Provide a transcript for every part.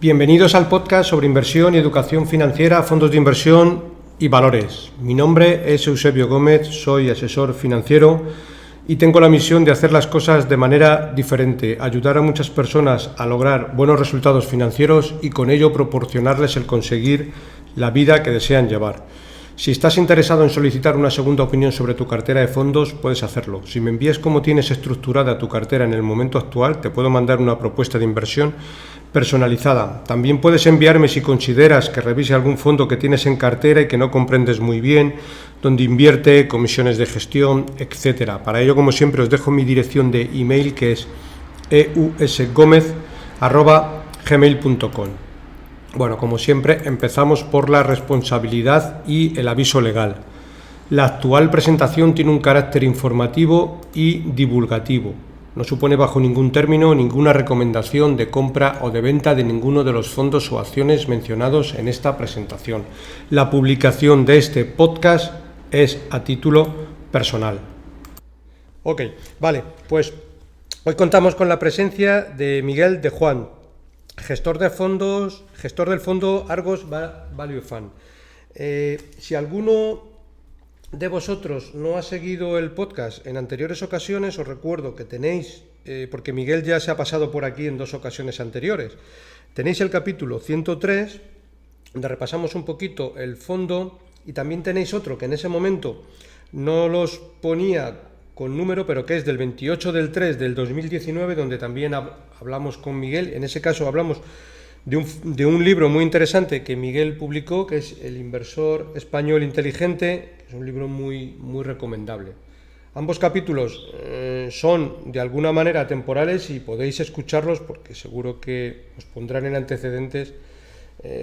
Bienvenidos al podcast sobre inversión y educación financiera, fondos de inversión y valores. Mi nombre es Eusebio Gómez, soy asesor financiero y tengo la misión de hacer las cosas de manera diferente, ayudar a muchas personas a lograr buenos resultados financieros y con ello proporcionarles el conseguir la vida que desean llevar. Si estás interesado en solicitar una segunda opinión sobre tu cartera de fondos, puedes hacerlo. Si me envías cómo tienes estructurada tu cartera en el momento actual, te puedo mandar una propuesta de inversión personalizada. También puedes enviarme si consideras que revise algún fondo que tienes en cartera y que no comprendes muy bien, dónde invierte, comisiones de gestión, etcétera. Para ello, como siempre, os dejo mi dirección de email, que es eusgomez@gmail.com. Bueno, como siempre, empezamos por la responsabilidad y el aviso legal. La actual presentación tiene un carácter informativo y divulgativo. No supone bajo ningún término ninguna recomendación de compra o de venta de ninguno de los fondos o acciones mencionados en esta presentación. La publicación de este podcast es a título personal. Ok, vale, pues hoy contamos con la presencia de Miguel de Juan, gestor del fondo Argos Value Fund. Si alguno de vosotros no ha seguido el podcast en anteriores ocasiones, os recuerdo que tenéis, porque Miguel ya se ha pasado por aquí en 2 ocasiones anteriores, tenéis el capítulo 103, donde repasamos un poquito el fondo, y también tenéis otro que en ese momento no los ponía con número, pero que es del 28 del 3 del 2019, donde también hablamos con Miguel. En ese caso hablamos de un libro muy interesante que Miguel publicó, que es El inversor español inteligente, que es un libro muy recomendable. Ambos capítulos son de alguna manera temporales y podéis escucharlos porque seguro que os pondrán en antecedentes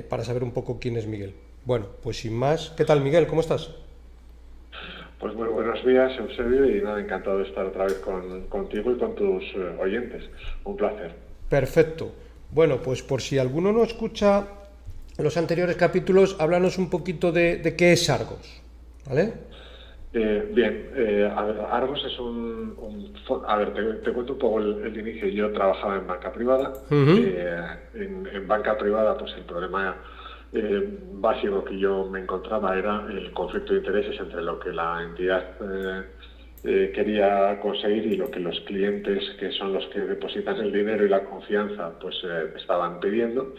para saber un poco quién es Miguel. Bueno, pues sin más, ¿qué tal, Miguel? ¿Cómo estás? Pues muy buenos días, Eusebio, y nada, encantado de estar otra vez contigo y con tus oyentes. Un placer. Perfecto. Bueno, pues por si alguno no escucha los anteriores capítulos, háblanos un poquito de qué es Argos, ¿vale? A ver, Argos es a ver, te cuento un poco el inicio. Yo trabajaba en banca privada. En banca privada, pues el problema básico que yo me encontraba era el conflicto de intereses entre lo que la entidad quería conseguir y lo que los clientes, que son los que depositan el dinero y la confianza, pues estaban pidiendo.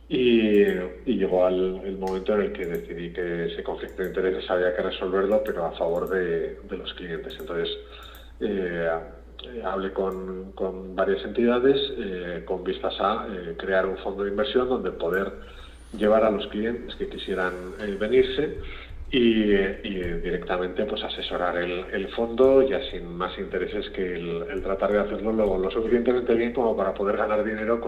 Y llegó el momento en el que decidí que ese conflicto de intereses había que resolverlo, pero a favor de los clientes. Entonces, hablé con varias entidades con vistas a crear un fondo de inversión donde poder llevar a los clientes que quisieran venirse y directamente pues asesorar el fondo, ya sin más intereses que el tratar de hacerlo lo suficientemente bien como para poder ganar dinero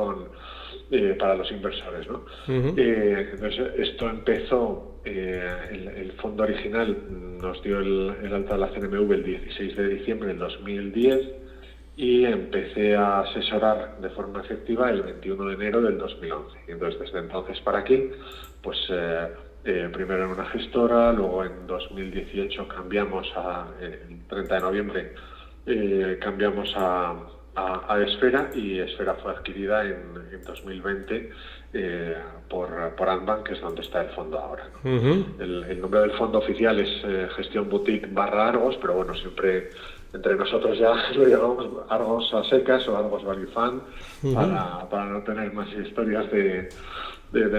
para los inversores, ¿no? Entonces esto empezó, el fondo original nos dio el alta de la CNMV el 16 de diciembre del 2010 y empecé a asesorar de forma efectiva el 21 de enero del 2011. Y entonces desde entonces para aquí, pues primero en una gestora, luego en 2018 cambiamos el 30 de noviembre cambiamos a Esfera, y Esfera fue adquirida en 2020 por Antbank, que es donde está el fondo ahora, ¿no? El nombre del fondo oficial es Gestión Boutique /Argos, pero bueno, siempre entre nosotros ya lo llamamos Argos a secas o Argos Value Fund, para no tener más historias de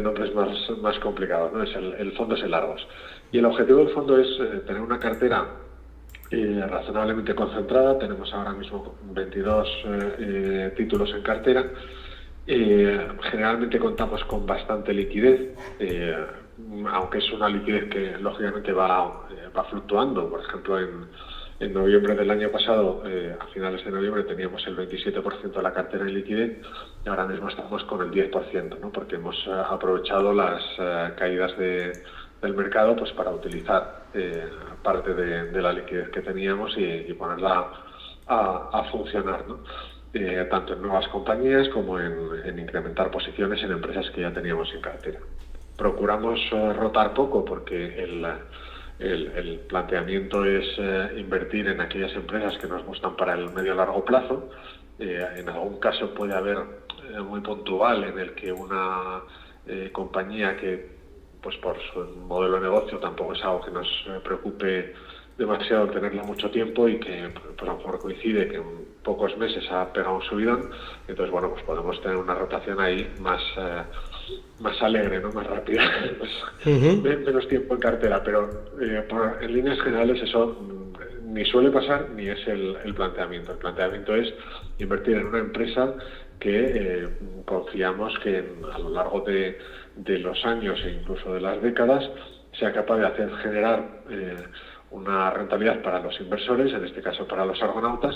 nombres más complicados, ¿no? El fondo es el Argos. Y el objetivo del fondo es tener una cartera razonablemente concentrada. Tenemos ahora mismo 22 títulos en cartera. Generalmente contamos con bastante liquidez, aunque es una liquidez que lógicamente va fluctuando. Por ejemplo, en noviembre del año pasado, a finales de noviembre, teníamos el 27% de la cartera en liquidez y ahora mismo estamos con el 10%, ¿no? Porque hemos aprovechado las caídas del mercado pues para utilizar parte de la liquidez que teníamos y ponerla a funcionar, ¿no? Tanto en nuevas compañías como en incrementar posiciones en empresas que ya teníamos en cartera. Procuramos rotar poco porque el planteamiento es invertir en aquellas empresas que nos gustan para el medio y largo plazo. En algún caso puede haber muy puntual en el que una compañía que, pues por su modelo de negocio, tampoco es algo que nos preocupe demasiado tenerla mucho tiempo y que pues a lo mejor coincide que en pocos meses ha pegado un subidón, entonces bueno, pues podemos tener una rotación ahí más alegre, ¿no? Más rápida, menos tiempo en cartera, pero en líneas generales eso ni suele pasar ni es el planteamiento. El planteamiento es invertir en una empresa que confiamos que a lo largo de los años e incluso de las décadas sea capaz de hacer generar una rentabilidad para los inversores, en este caso para los argonautas,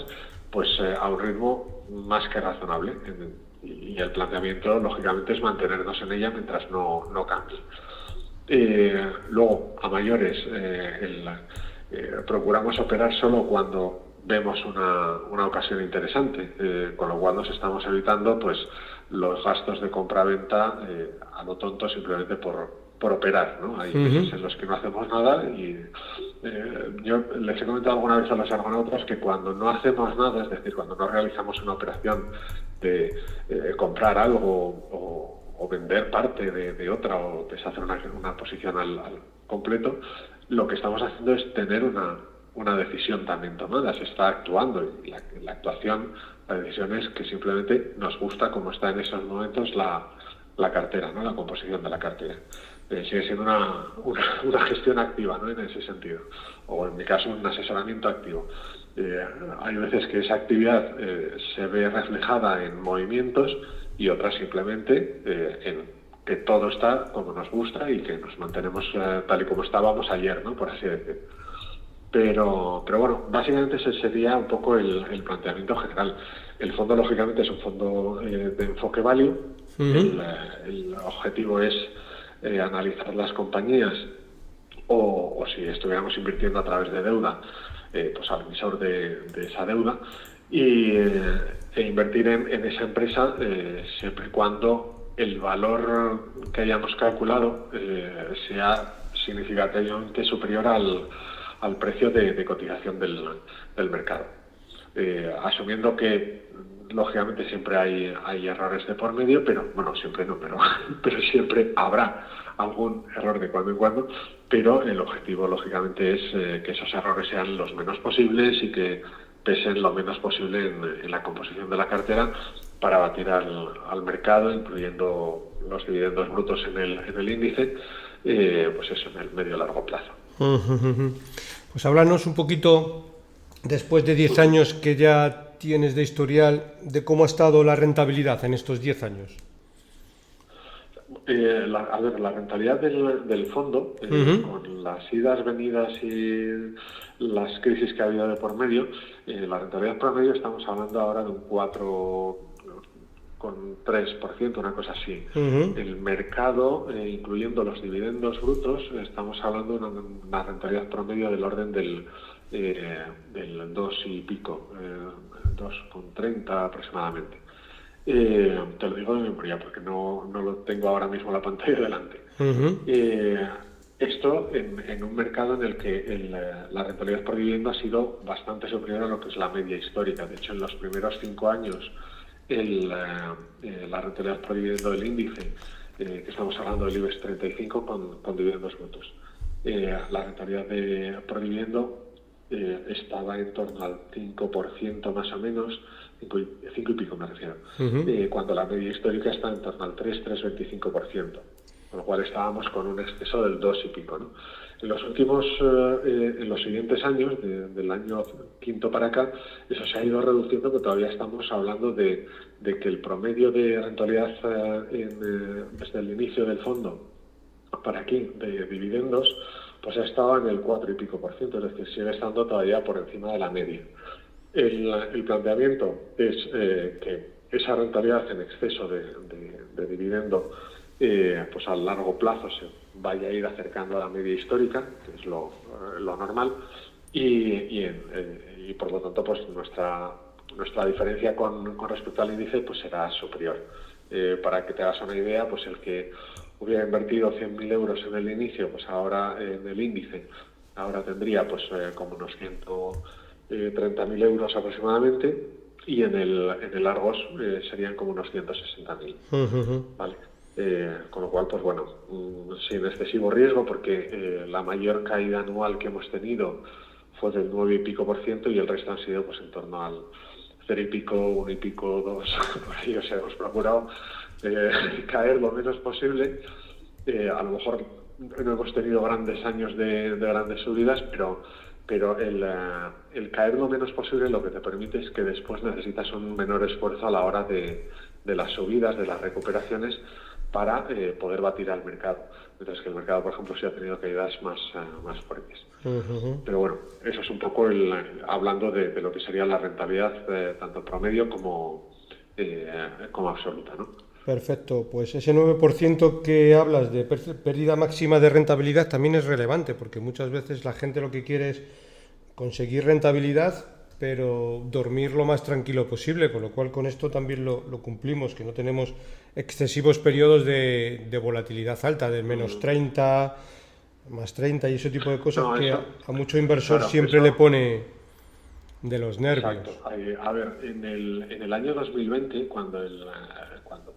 pues a un ritmo más que razonable. Y el planteamiento, lógicamente, es mantenernos en ella mientras no cambie. Luego, a mayores, procuramos operar solo cuando vemos una ocasión interesante, con lo cual nos estamos evitando pues los gastos de compra-venta a lo tonto simplemente por operar, ¿no? Hay meses en los que no hacemos nada y yo les he comentado alguna vez a los argonautas que cuando no hacemos nada, es decir, cuando no realizamos una operación de comprar algo o vender parte de otra o deshacer una posición al completo, lo que estamos haciendo es tener una decisión también tomada, se está actuando y la actuación, la decisión es que simplemente nos gusta cómo está en esos momentos la cartera, ¿no? La composición de la cartera. Sigue siendo una gestión activa, ¿no? En ese sentido, o en mi caso un asesoramiento activo. Hay veces que esa actividad se ve reflejada en movimientos y otras simplemente en que todo está como nos gusta y que nos mantenemos tal y como estábamos ayer, ¿no? Por así decir. Pero bueno, básicamente ese sería un poco el planteamiento general. El fondo, lógicamente, es un fondo de enfoque value. El objetivo es analizar las compañías o si estuviéramos invirtiendo a través de deuda, pues al emisor de esa deuda e invertir en esa empresa siempre y cuando el valor que hayamos calculado sea significativamente superior al precio de cotización del mercado. Asumiendo que lógicamente siempre hay errores de por medio, pero bueno, siempre no, pero siempre habrá algún error de cuando en cuando, pero el objetivo lógicamente es que esos errores sean los menos posibles y que pesen lo menos posible en la composición de la cartera para batir al mercado, incluyendo los dividendos brutos en el índice, pues eso, en el medio largo plazo. Pues háblanos un poquito, después de 10 años que ya tienes de historial, de cómo ha estado la rentabilidad en estos 10 años. La rentabilidad del fondo, con las idas, venidas y las crisis que ha habido de por medio, la rentabilidad promedio estamos hablando ahora de un 4,3%, una cosa así. El mercado, incluyendo los dividendos brutos, estamos hablando de una rentabilidad promedio del orden del 2 y pico, 2,30 aproximadamente. Te lo digo de memoria porque no lo tengo ahora mismo en la pantalla delante. Esto en un mercado en el que la rentabilidad por dividendo ha sido bastante superior a lo que es la media histórica. De hecho, en los primeros 5 años la rentabilidad por dividendo del índice, que estamos hablando del IBEX 35 con dividendos brutos, la rentabilidad por dividendo estaba en torno al 5% más o menos, 5 y pico me refiero, cuando la media histórica está en torno al 3,25%, con lo cual estábamos con un exceso del 2 y pico, ¿no? En los siguientes años, del año quinto para acá, eso se ha ido reduciendo, pero todavía estamos hablando de que el promedio de rentabilidad desde el inicio del fondo para aquí, de dividendos, pues ha estado en el 4 y pico %, es decir, sigue estando todavía por encima de la media. El planteamiento es que esa rentabilidad en exceso de dividendo pues a largo plazo se vaya a ir acercando a la media histórica, que es lo normal, y por lo tanto pues nuestra diferencia con respecto al índice pues será superior. Para que te hagas una idea, pues el que hubiera invertido 100.000 euros en el inicio, pues ahora en el índice ahora tendría pues como unos 130.000 euros aproximadamente, y en el Argos serían como unos 160.000. ¿Vale? Con lo cual, pues bueno, sin excesivo riesgo, porque la mayor caída anual que hemos tenido fue del 9 y pico por ciento, y el resto han sido pues en torno al 0 y pico, 1 y pico, 2, por ahí. O sea, hemos procurado caer lo menos posible. A lo mejor no hemos tenido grandes años de grandes subidas, pero el caer lo menos posible lo que te permite es que después necesitas un menor esfuerzo a la hora de las subidas, de las recuperaciones, para poder batir al mercado. Mientras que el mercado, por ejemplo, sí ha tenido caídas más fuertes. Pero bueno, eso es un poco hablando de lo que sería la rentabilidad tanto promedio como absoluta, ¿no? Perfecto, pues ese 9% que hablas de pérdida máxima de rentabilidad también es relevante, porque muchas veces la gente lo que quiere es conseguir rentabilidad, pero dormir lo más tranquilo posible, con lo cual con esto también lo cumplimos, que no tenemos excesivos periodos de volatilidad alta, de menos 30, más 30 y ese tipo de cosas, no, que a mucho inversor claro, siempre le pone de los nervios. Exacto. A ver, en el año 2020, cuando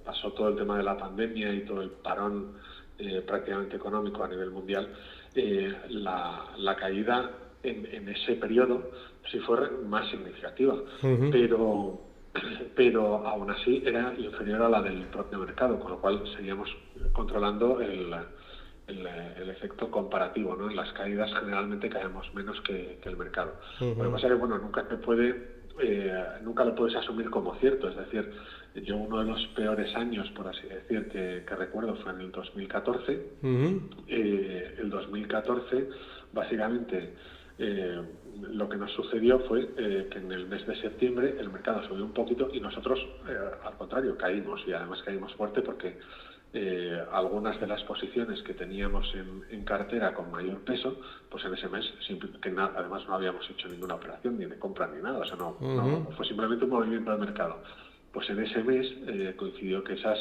pasó todo el tema de la pandemia y todo el parón prácticamente económico a nivel mundial, la caída en ese periodo sí fue más significativa, pero aún así era inferior a la del propio mercado, con lo cual seguíamos controlando el efecto comparativo, ¿no? En las caídas generalmente caemos menos que el mercado. Lo que pasa es que, bueno, nunca lo puedes asumir como cierto. Es decir, yo uno de los peores años, por así decir, que recuerdo fue en el 2014. El 2014, básicamente, lo que nos sucedió fue que en el mes de septiembre el mercado subió un poquito y nosotros, al contrario, caímos, y además caímos fuerte porque algunas de las posiciones que teníamos en cartera con mayor peso, pues en ese mes, además no habíamos hecho ninguna operación ni de compra ni nada, o sea, no fue simplemente un movimiento del mercado. Pues en ese mes coincidió que esas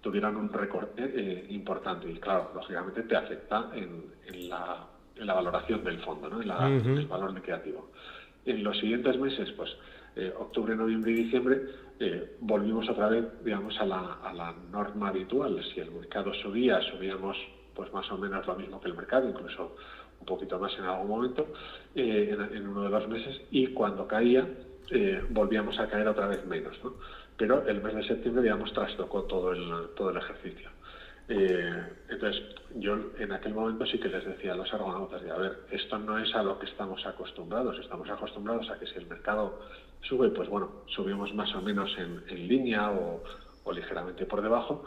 tuvieran un recorte importante, y claro, lógicamente te afecta en la valoración del fondo, ¿no? En el valor liquidativo. En los siguientes meses, pues octubre, noviembre y diciembre, volvimos otra vez, digamos, a la norma habitual. Si el mercado subía, subíamos pues más o menos lo mismo que el mercado, incluso un poquito más en algún momento, en uno de los meses, y cuando caía, volvíamos a caer otra vez menos, ¿no? Pero el mes de septiembre, digamos, trastocó todo el ejercicio. Entonces, yo en aquel momento sí que les decía a los argonautas, a ver, esto no es a lo que estamos acostumbrados a que si el mercado sube, pues bueno, subimos más o menos en línea o ligeramente por debajo,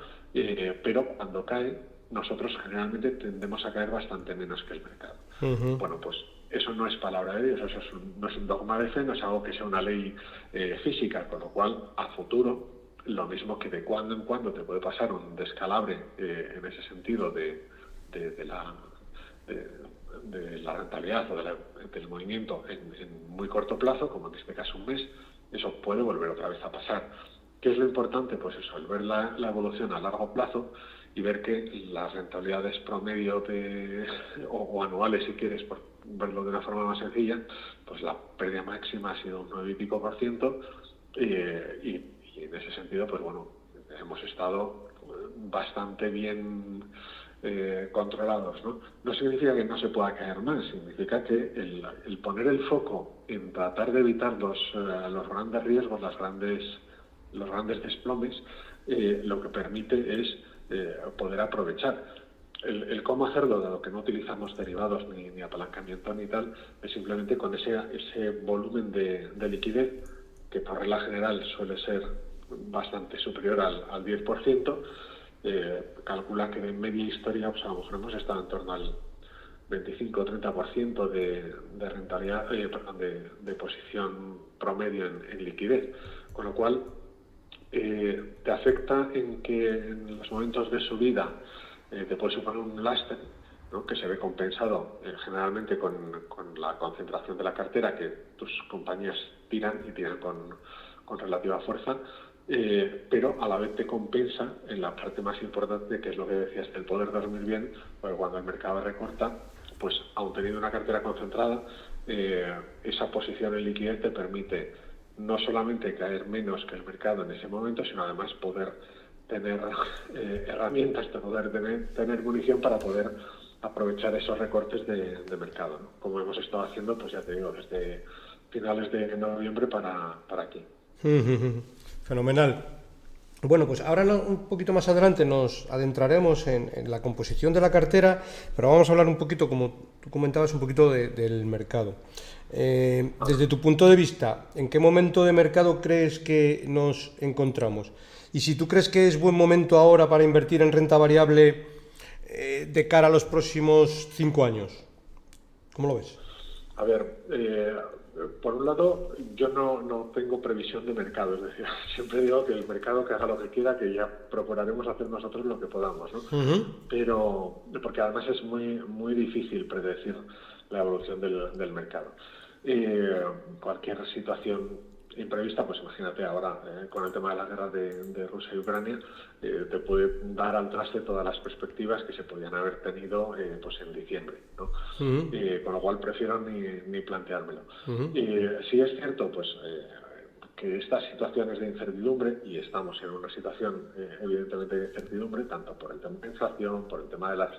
pero cuando cae, nosotros generalmente tendemos a caer bastante menos que el mercado. Bueno, pues eso no es palabra de Dios, eso no es un dogma de fe, no es algo que sea una ley física, con lo cual, a futuro, lo mismo que de cuando en cuando te puede pasar un descalabre en ese sentido de la rentabilidad o del movimiento en muy corto plazo, como en este caso un mes, eso puede volver otra vez a pasar. ¿Qué es lo importante? Pues eso, el ver la evolución a largo plazo y ver que las rentabilidades promedio o anuales, si quieres, por verlo de una forma más sencilla, pues la pérdida máxima ha sido un 9 y pico por ciento, y en ese sentido, pues bueno, hemos estado bastante bien controlados, ¿no? No significa que no se pueda caer más, significa que el poner el foco en tratar de evitar los grandes riesgos, los grandes desplomes, lo que permite es poder aprovechar. El cómo hacerlo, dado que no utilizamos derivados ni apalancamiento ni tal, es simplemente con ese volumen de liquidez, que por regla general suele ser bastante superior al 10%, calcula que en media historia, pues a lo mejor hemos estado en torno al 25 o 30% de rentabilidad, de posición promedio en liquidez, con lo cual te afecta en que en los momentos de subida te puede suponer un lastre, ¿no? Que se ve compensado generalmente con la concentración de la cartera, que tus compañías tiran con relativa fuerza, pero a la vez te compensa en la parte más importante, que es lo que decías, el poder dormir bien, porque cuando el mercado recorta, pues aun teniendo una cartera concentrada, esa posición en liquidez te permite no solamente caer menos que el mercado en ese momento, sino además poder tener herramientas, poder tener munición para poder aprovechar esos recortes de mercado, ¿no? Como hemos estado haciendo, pues ya te digo, desde finales de noviembre para aquí. Fenomenal. Bueno, pues ahora un poquito más adelante nos adentraremos en la composición de la cartera, pero vamos a hablar un poquito, como tú comentabas, un poquito del mercado. Desde tu punto de vista, ¿en qué momento de mercado crees que nos encontramos? Y si tú crees que es buen momento ahora para invertir en renta variable de cara a los próximos 5 años. ¿Cómo lo ves? A ver, por un lado, yo no tengo previsión de mercado, es decir, siempre digo que el mercado que haga lo que quiera, que ya procuraremos hacer nosotros lo que podamos, ¿no? Pero, porque además es muy difícil predecir la evolución del mercado. Cualquier situación imprevista, pues imagínate ahora con el tema de la guerra de Rusia y Ucrania, te puede dar al traste todas las perspectivas que se podían haber tenido pues en diciembre, ¿no? Con lo cual prefiero ni planteármelo. Sí es cierto, pues que estas situaciones de incertidumbre, y estamos en una situación evidentemente de incertidumbre, tanto por el tema de inflación, por el tema de las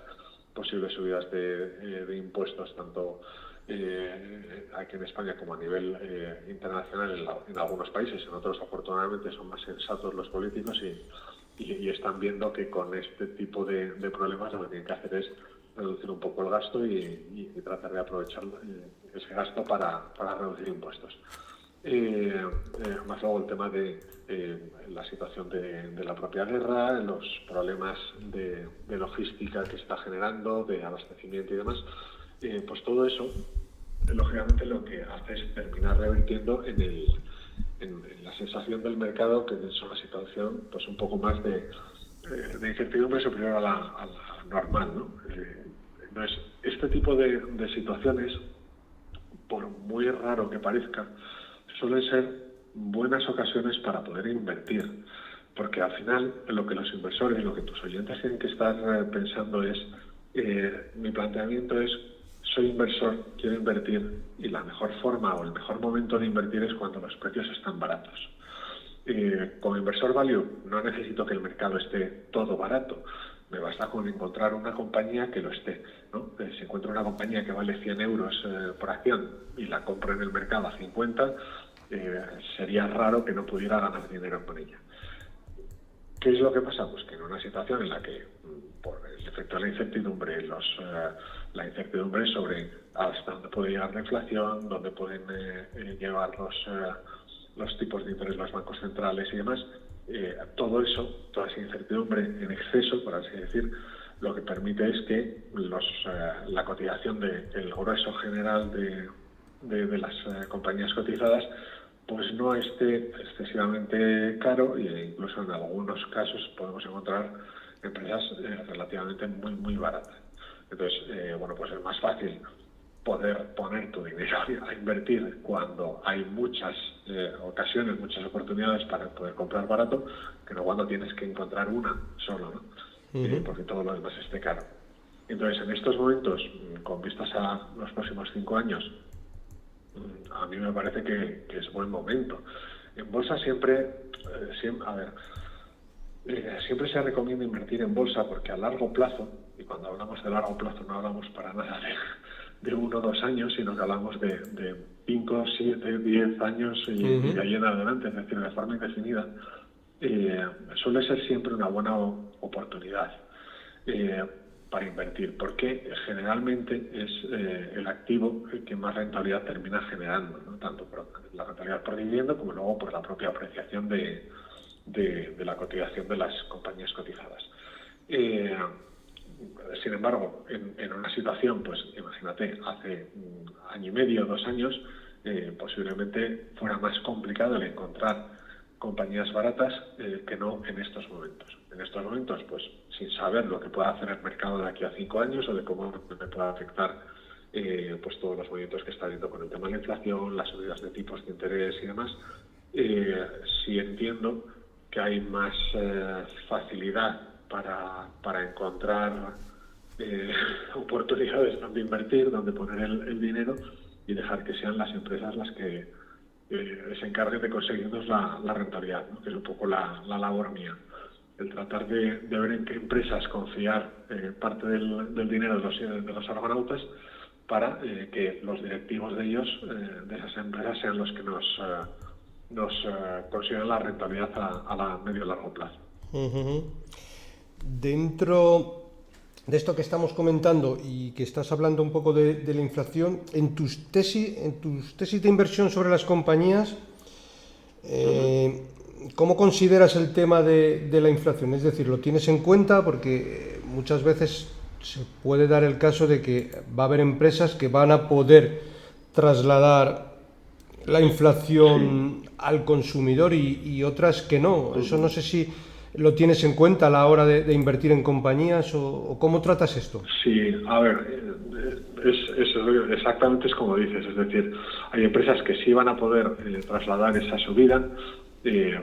posibles subidas de impuestos, tanto aquí en España como a nivel internacional en algunos países, en otros afortunadamente son más sensatos los políticos y están viendo que con este tipo de problemas lo que tienen que hacer es reducir un poco el gasto y tratar de aprovechar ese gasto para reducir impuestos. Más luego el tema de la situación de la propia guerra, los problemas de logística que está generando, de abastecimiento y demás, pues todo eso lógicamente lo que hace es terminar revirtiendo en la sensación del mercado, que es una situación pues un poco más de incertidumbre superior a la normal, ¿no? Entonces, este tipo de situaciones, por muy raro que parezca, suelen ser buenas ocasiones para poder invertir, porque al final lo que los inversores, lo que tus oyentes tienen que estar pensando es, mi planteamiento es, soy inversor, quiero invertir, y la mejor forma o el mejor momento de invertir es cuando los precios están baratos. Como inversor value no necesito que el mercado esté todo barato, me basta con encontrar una compañía que lo esté, ¿no? Si encuentro una compañía que vale 100 euros por acción y la compro en el mercado a 50, sería raro que no pudiera ganar dinero con ella. ¿Qué es lo que pasa? Pues que en una situación en la que, por el efecto de la incertidumbre, la incertidumbre sobre hasta dónde puede llegar la inflación, dónde pueden llevar los tipos de interés, los bancos centrales y demás, todo eso, toda esa incertidumbre en exceso, por así decir, lo que permite es que la cotización del grueso general de las compañías cotizadas pues no esté excesivamente caro, e incluso en algunos casos podemos encontrar empresas relativamente muy baratas. Entonces, bueno, pues es más fácil poder poner tu dinero a invertir cuando hay muchas ocasiones, muchas oportunidades para poder comprar barato, que no cuando tienes que encontrar una solo, ¿no? Porque todo lo demás esté caro. Entonces, en estos momentos, con vistas a los próximos 5 años, a mí me parece que es buen momento. En bolsa siempre se recomienda invertir en bolsa porque a largo plazo, y cuando hablamos de largo plazo no hablamos para nada de 1 o 2 años, sino que hablamos de 5, 7, 10 años y de ahí en adelante, es decir, de forma indefinida, suele ser siempre una buena oportunidad para invertir, porque generalmente es el activo el que más rentabilidad termina generando, ¿no? Tanto por la rentabilidad por dividendo como luego por la propia apreciación de la cotización de las compañías cotizadas. Sin embargo, en una situación, pues imagínate, hace 1 año y medio, 2 años, posiblemente fuera más complicado el encontrar compañías baratas que no en estos momentos. En estos momentos, pues sin saber lo que pueda hacer el mercado de aquí a 5 años o de cómo me pueda afectar pues todos los movimientos que está habiendo con el tema de la inflación, las subidas de tipos de interés y demás, sí entiendo que hay más facilidad para encontrar oportunidades donde invertir, donde poner el dinero y dejar que sean las empresas las que se encarguen de conseguirnos la rentabilidad, ¿no? Que es un poco la labor mía. El tratar de ver en qué empresas confiar parte del dinero de los argonautas para que los directivos de ellos, de esas empresas, sean los que nos consigan la rentabilidad a la medio y largo plazo. Dentro de esto que estamos comentando y que estás hablando un poco de la inflación, en tus tesis de inversión sobre las compañías, ¿cómo consideras el tema de la inflación? Es decir, ¿lo tienes en cuenta? Porque muchas veces se puede dar el caso de que va a haber empresas que van a poder trasladar la inflación al consumidor y otras que no. Eso no sé si lo tienes en cuenta a la hora de invertir en compañías o cómo tratas esto. Sí, a ver, exactamente es como dices, es decir, hay empresas que sí van a poder trasladar esa subida.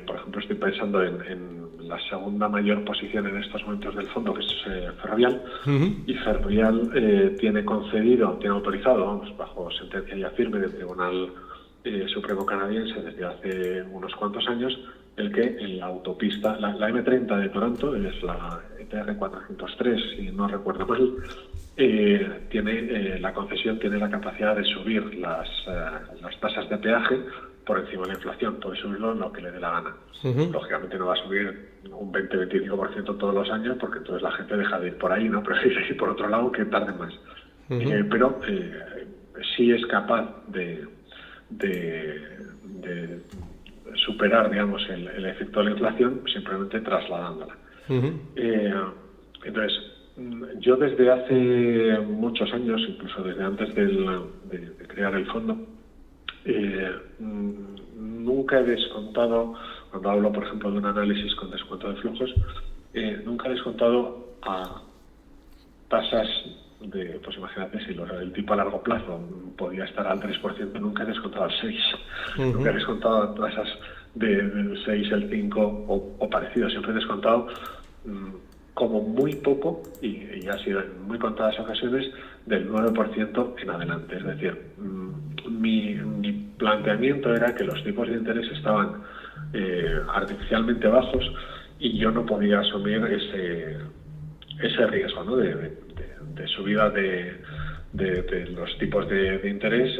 Por ejemplo, estoy pensando en la segunda mayor posición en estos momentos del fondo, que es Ferrovial, y Ferrovial tiene autorizado, vamos, bajo sentencia ya firme del Tribunal Supremo canadiense desde hace unos cuantos años, el que en la autopista, la M30 de Toronto, es la ETR 403, si no recuerdo mal, tiene la concesión, tiene la capacidad de subir las tasas de peaje por encima de la inflación, puede subirlo lo que le dé la gana. Lógicamente no va a subir un 20-25% todos los años, porque entonces la gente deja de ir por ahí, ¿no? Prefiere ir por otro lado que tarde más. Pero sí es capaz de superar, digamos, el efecto de la inflación simplemente trasladándola. Entonces, yo desde hace muchos años, incluso desde antes de crear el fondo, nunca he descontado, cuando hablo, por ejemplo, de un análisis con descuento de flujos, nunca he descontado a tasas de, pues imagínate, si el tipo a largo plazo podía estar al 3%, nunca he descontado al 6%, nunca he descontado a tasas del 6, el 5 o parecido, siempre he descontado como muy poco, y ha sido en muy contadas ocasiones, del 9% en adelante. Es decir, mi planteamiento era que los tipos de interés estaban artificialmente bajos y yo no podía asumir ese riesgo, ¿no? de subida de los tipos de interés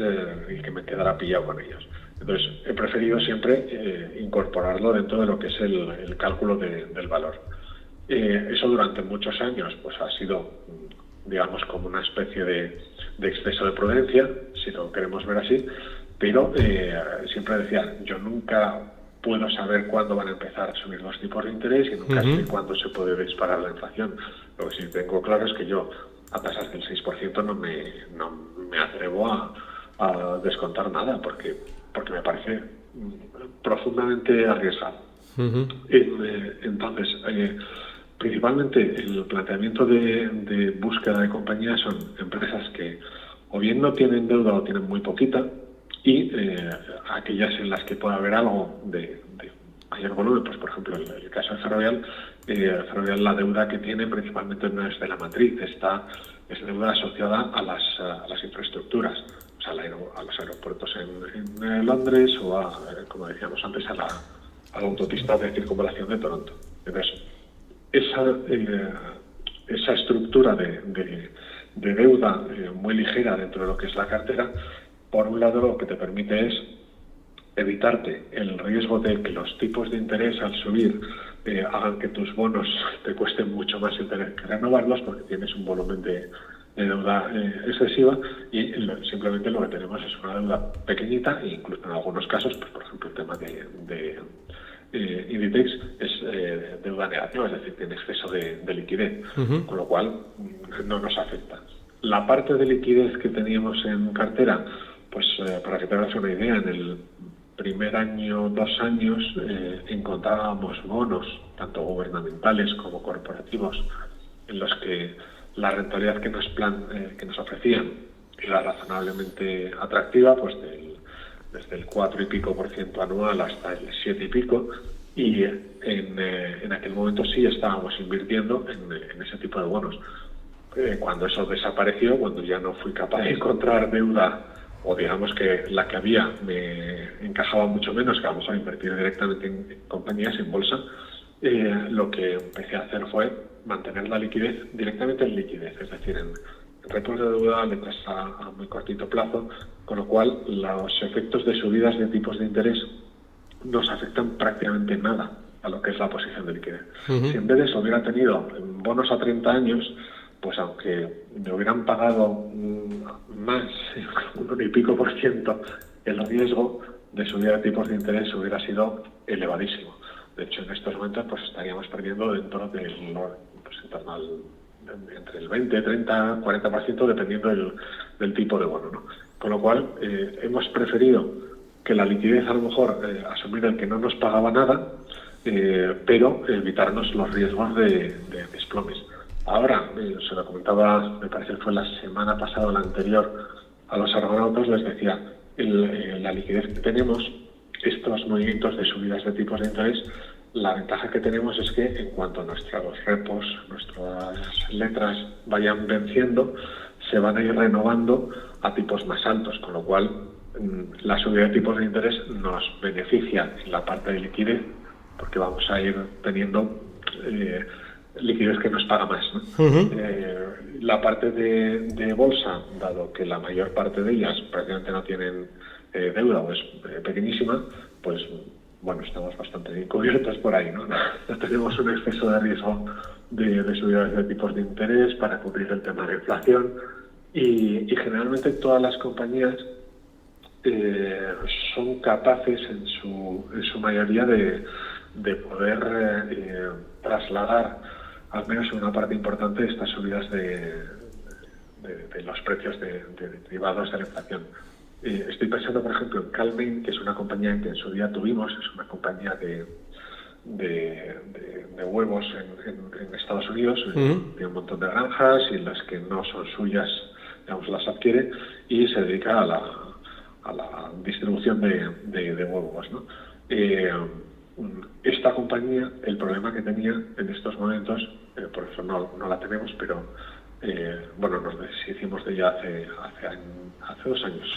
y que me quedara pillado con ellos. Entonces, he preferido siempre incorporarlo dentro de lo que es el cálculo del valor. Eso durante muchos años pues ha sido, digamos, como una especie de exceso de prudencia, si lo queremos ver así, pero siempre decía, yo nunca puedo saber cuándo van a empezar a subir los tipos de interés y nunca sé cuándo se puede disparar la inflación. Lo que sí tengo claro es que yo a tasas del 6% no me atrevo a descontar nada, porque me parece profundamente arriesgado. Entonces, principalmente el planteamiento de búsqueda de compañías son empresas que o bien no tienen deuda o tienen muy poquita, y aquellas en las que pueda haber algo de mayor volumen, pues por ejemplo en el caso de Ferrovial, la deuda que tiene principalmente no es de la matriz, es deuda asociada a las infraestructuras, o sea, a los aeropuertos en Londres o como decíamos antes, a la autopista de circunvalación de Toronto. Entonces, esa estructura de deuda muy ligera dentro de lo que es la cartera, por un lado lo que te permite es evitarte el riesgo de que los tipos de interés al subir hagan que tus bonos te cuesten mucho más el tener que renovarlos, porque tienes un volumen de deuda excesiva, y simplemente lo que tenemos es una deuda pequeñita, e incluso en algunos casos, pues por ejemplo el tema de Inditex es deuda negativa, es decir, tiene exceso de liquidez, con lo cual no nos afecta. La parte de liquidez que teníamos en cartera, pues para que te hagas una idea, en el primer año, 2 años, encontrábamos bonos, tanto gubernamentales como corporativos, en los que la rentabilidad que nos ofrecían era razonablemente atractiva, pues desde el 4 y pico % anual hasta el 7 y pico, y en aquel momento sí estábamos invirtiendo en ese tipo de bonos. cuando eso desapareció, cuando ya no fui capaz de encontrar deuda, o digamos que la que había me encajaba mucho menos que a lo mejor invertir directamente en compañías en bolsa, lo que empecé a hacer fue mantener la liquidez directamente en liquidez, es decir, en repos de deuda, letras a muy cortito plazo, con lo cual los efectos de subidas de tipos de interés nos afectan prácticamente nada a lo que es la posición de liquidez. Si en vez de eso hubiera tenido bonos a 30 años, pues aunque me hubieran pagado más, un 1,5%, el riesgo de subida de tipos de interés hubiera sido elevadísimo. De hecho, en estos momentos pues estaríamos perdiendo dentro del, pues, entre el 20, 30, 40%, dependiendo del tipo de bono, ¿no? Con lo cual, hemos preferido que la liquidez, a lo mejor, asumir el que no nos pagaba nada, pero evitarnos los riesgos de desplomes. Ahora, se lo comentaba, me parece que fue la semana pasada o la anterior, a los argonautas les decía, la liquidez que tenemos, estos movimientos de subidas de tipos de interés, la ventaja que tenemos es que en cuanto nuestros repos, nuestras letras vayan venciendo, se van a ir renovando a tipos más altos, con lo cual la subida de tipos de interés nos beneficia en la parte de liquidez, porque vamos a ir teniendo liquidez que nos paga más, ¿no? La parte de bolsa, dado que la mayor parte de ellas prácticamente no tienen deuda o es pequeñísima, pues bueno, estamos bastante bien cubiertos por ahí, ¿no? No tenemos un exceso de riesgo de subidas de tipos de interés para cubrir el tema de inflación y generalmente todas las compañías son capaces en su mayoría de poder trasladar al menos una parte importante de estas subidas de los precios de derivados de la inflación. Estoy pensando, por ejemplo, en Calmain, que es una compañía que en su día tuvimos, es una compañía de huevos en Estados Unidos, tiene un montón de granjas y las que no son suyas, digamos, las adquiere y se dedica a la distribución de huevos, ¿no? Esta compañía, el problema que tenía en estos momentos, por eso no la tenemos, pero bueno, nos deshicimos de ella hace 2 años,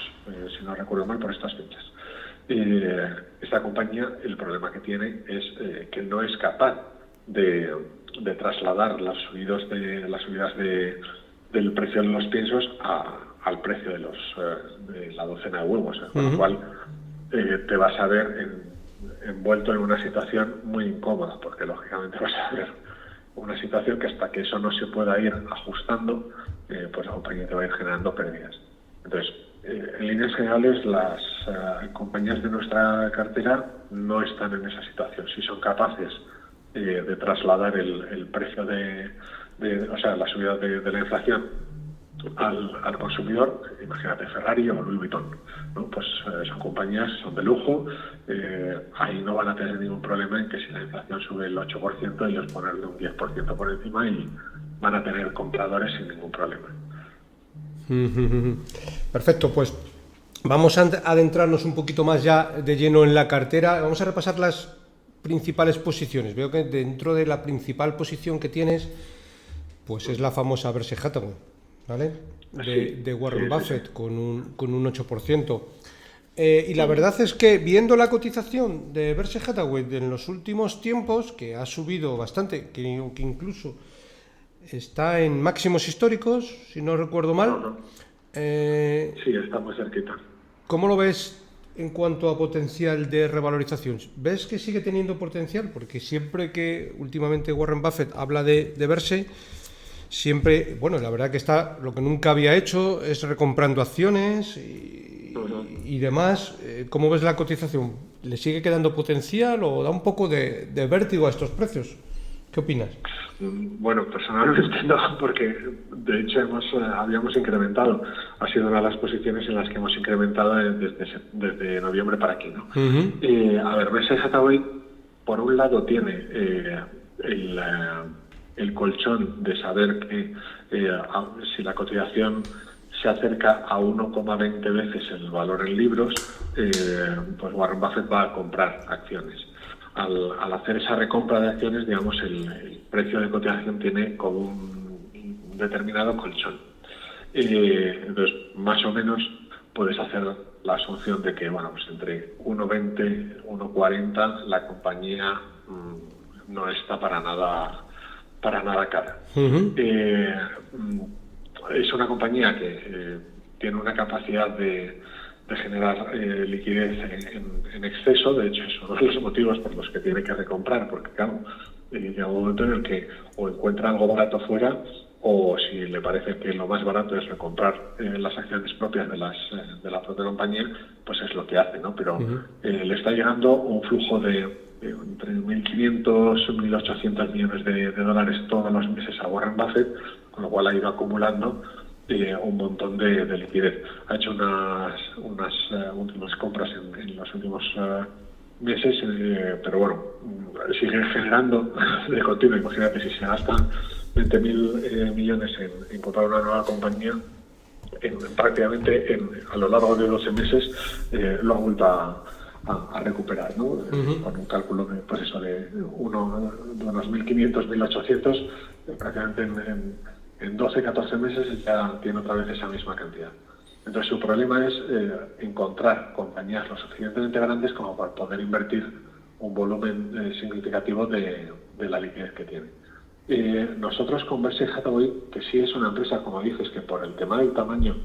si no recuerdo mal, por estas fechas. Esta compañía, el problema que tiene es que no es capaz de trasladar las subidas del precio de los piensos al precio de la docena de huevos, con lo cual te vas a ver envuelto en una situación muy incómoda, porque lógicamente vas a ver una situación que hasta que eso no se pueda ir ajustando, pues la compañía te va a ir generando pérdidas. Entonces, en líneas generales, las compañías de nuestra cartera no están en esa situación. Si son capaces de trasladar el precio o sea, la subida de la inflación al consumidor, imagínate Ferrari o Louis Vuitton, ¿no? Pues son compañías, son de lujo, ahí no van a tener ningún problema en que si la inflación sube el 8%, ellos ponerle un 10% por encima y van a tener compradores sin ningún problema. Perfecto, pues vamos a adentrarnos un poquito más ya de lleno en la cartera. Vamos a repasar las principales posiciones. Veo que dentro de la principal posición que tienes, pues es la famosa Berkshire Hathaway, ¿vale? De Warren Buffett, con un 8%. Y la verdad es que viendo la cotización de Berkshire Hathaway en los últimos tiempos, que ha subido bastante, que incluso está en máximos históricos, si no recuerdo mal. Sí, está muy cerquita. ¿Cómo lo ves en cuanto a potencial de revalorización? ¿Ves que sigue teniendo potencial? Porque siempre que últimamente Warren Buffett habla de Berkshire, siempre, bueno, la verdad que lo que nunca había hecho es recomprando acciones y demás. ¿Cómo ves la cotización? ¿Le sigue quedando potencial o da un poco de vértigo a estos precios? ¿Qué opinas? Bueno, personalmente no, porque de hecho habíamos incrementado. Ha sido una de las posiciones en las que hemos incrementado desde noviembre para aquí, ¿no? A ver, Berkshire Hathaway, por un lado, tiene el colchón de saber que si la cotización se acerca a 1,20 veces el valor en libros, pues Warren Buffett va a comprar acciones. Al hacer esa recompra de acciones, digamos, el precio de cotización tiene como un determinado colchón. Entonces, más o menos puedes hacer la asunción de que, bueno, pues entre 1,20, 1,40 la compañía no está para nada cara. Es una compañía que tiene una capacidad de generar liquidez en exceso. De hecho, es uno de los motivos por los que tiene que recomprar, porque claro, llega un momento en el que o encuentra algo barato fuera, o si le parece que lo más barato es recomprar las acciones propias de la propia compañía, pues es lo que hace, ¿no? Pero le está llegando un flujo de entre 1.500 y 1.800 millones de dólares todos los meses a Warren Buffett, con lo cual ha ido acumulando un montón de liquidez. Ha hecho unas últimas compras en los últimos meses, pero bueno, sigue generando de continuo. Imagínate, si se gastan 20.000 millones en comprar una nueva compañía, prácticamente a lo largo de 12 meses lo ha vuelto a recuperar, ¿no? Con un cálculo de, pues eso, de unos 1.500, 1.800, prácticamente en 12, 14 meses ya tiene otra vez esa misma cantidad. Entonces su problema es encontrar compañías lo suficientemente grandes como para poder invertir un volumen significativo de la liquidez que tiene. Nosotros con Berkshire Hathaway, que sí es una empresa, como dices, que por el tema del tamaño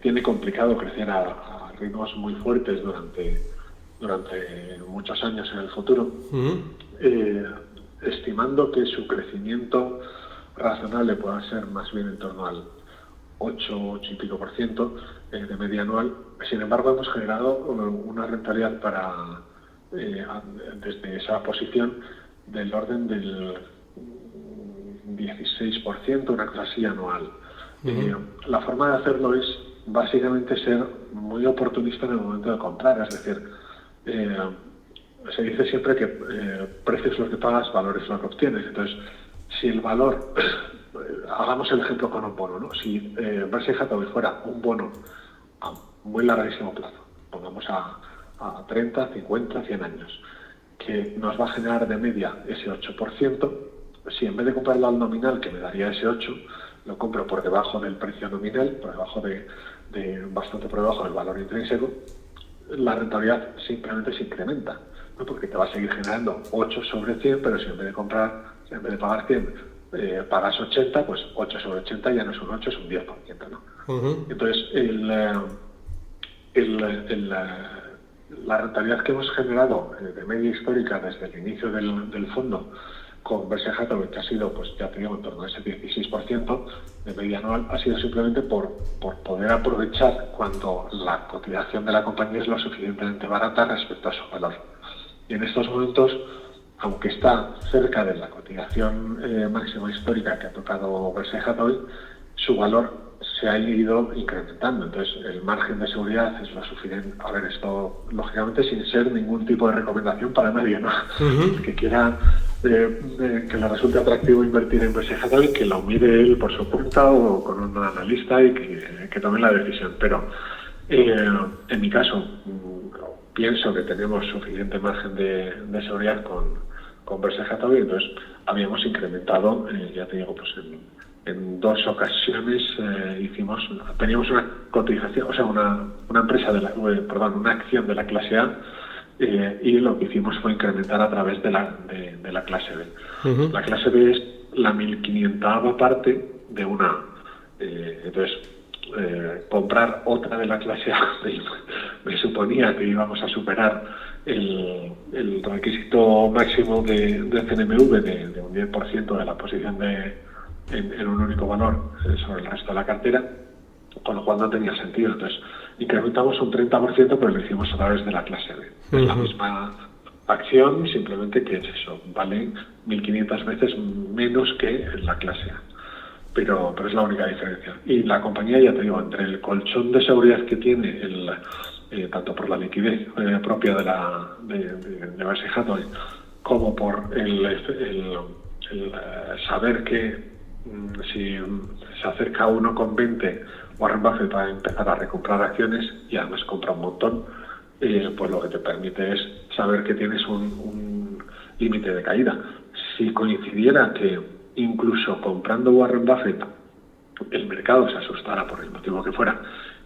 tiene complicado crecer a ritmos muy fuertes durante muchos años en el futuro, estimando que su crecimiento razonable pueda ser más bien en torno al 8 y pico por ciento de media anual. Sin embargo, hemos generado una rentabilidad desde esa posición del orden del 16%, una cosa así anual. La forma de hacerlo es básicamente ser muy oportunista en el momento de comprar, es decir, se dice siempre que precio es lo que pagas, valor es lo que obtienes. Entonces, si el valor, hagamos el ejemplo con un bono, ¿no? Si Berkshire Hathaway fuera un bono a muy larguísimo plazo, pongamos a 30, 50, 100 años, que nos va a generar de media ese 8%, si en vez de comprarlo al nominal, que me daría ese 8, lo compro por debajo del precio nominal, por debajo bastante por debajo del valor intrínseco, la rentabilidad simplemente se incrementa, ¿no? Porque te va a seguir generando 8 sobre 100, pero si en vez de pagar 100, pagas 80, pues 8 sobre 80 ya no es un 8, es un 10%, ¿no? Entonces, la rentabilidad que hemos generado de media histórica desde el inicio del fondo con Berkshire Hathaway, que ha sido, pues ya te digo, en torno a ese 16% de media anual, ha sido simplemente por poder aprovechar cuando la cotización de la compañía es lo suficientemente barata respecto a su valor. Y en estos momentos, aunque está cerca de la cotización máxima histórica que ha tocado Berkshire Hathaway, su valor se ha ido incrementando. Entonces, el margen de seguridad es lo suficiente. A ver, esto, lógicamente, sin ser ningún tipo de recomendación para nadie, ¿no? El que quiera que le resulte atractivo invertir en Berkshire Hathaway, que lo mire él por su cuenta o con un analista y que tome la decisión. Pero, en mi caso, pienso que tenemos suficiente margen de seguridad con Berkshire Hathaway, entonces habíamos incrementado, ya te digo, pues en 2 ocasiones teníamos una cotización, o sea, una empresa una acción de la clase A, y lo que hicimos fue incrementar a través de la clase B. La clase B es la 1500ª parte de una. Entonces, comprar otra de la clase A me suponía que íbamos a superar el requisito máximo de CNMV de un 10% de la posición en un único valor sobre el resto de la cartera, con lo cual no tenía sentido. Entonces, incrementamos un 30%, pero lo hicimos a través de la clase B. Es la misma acción, simplemente que es eso, vale 1.500 veces menos que en la clase A. Pero es la única diferencia. Y la compañía, ya te digo, entre el colchón de seguridad que tiene, tanto por la liquidez propia de Berkshire Hathaway, como por el saber que si se acerca a 1,20, Warren Buffett va a empezar a recomprar acciones y además compra un montón, pues lo que te permite es saber que tienes un límite de caída. Si coincidiera que incluso comprando Warren Buffett, el mercado se asustara por el motivo que fuera,